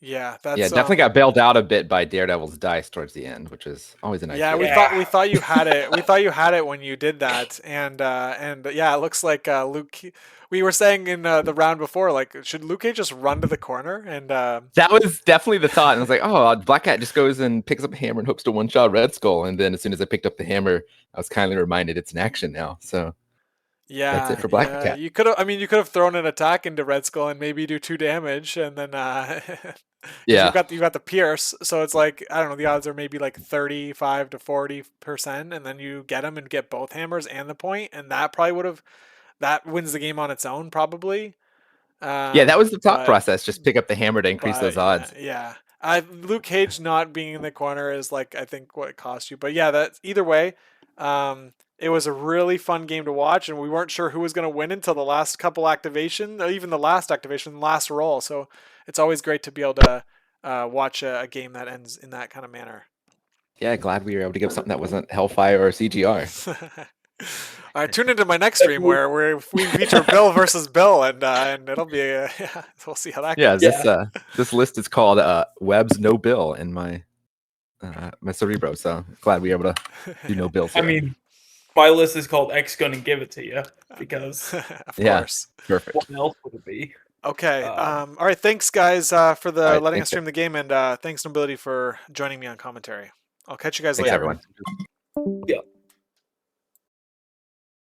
Yeah, that's definitely got bailed out a bit by Daredevil's dice towards the end, which is always a nice. Yeah, we thought you had it. We thought you had it when you did that, and yeah, it looks like Luke. We were saying in the round before, like, should Luke just run to the corner? And that was definitely the thought. And I was like, oh, Black Cat just goes and picks up a hammer and hopes to one-shot Red Skull. And then as soon as I picked up the hammer, I was kindly reminded it's an action now. So yeah, that's it for Black Cat. You could have. I mean, you could have thrown an attack into Red Skull and maybe do 2 damage, and then yeah, you've got the pierce, so it's like, I don't know, the odds are maybe like 35 to 40%, and then you get them and get both hammers and the point, and that probably that wins the game on its own probably. Yeah, that was the thought process. Just pick up the hammer to increase those odds. Yeah. Luke Cage not being in the corner is, like, I think what it cost you. But yeah, that either way, it was a really fun game to watch, and we weren't sure who was going to win until the last couple activation, or even the last activation, last roll. So it's always great to be able to watch a game that ends in that kind of manner. Yeah, glad we were able to give something that wasn't Hellfire or CGR. All right, tune into my next stream where we feature Bill versus Bill, and it'll be we'll see how that goes. Yeah, this list is called Webb's No Bill in my Cerebro, so glad we were able to do no Bills. I mean, my list is called X Gonna Give It to You because of course, perfect. What else would it be? Okay. All right. Thanks, guys, for letting us thanks, stream the game, and thanks, Nobility, for joining me on commentary. I'll catch you guys thanks, later. everyone. Yeah.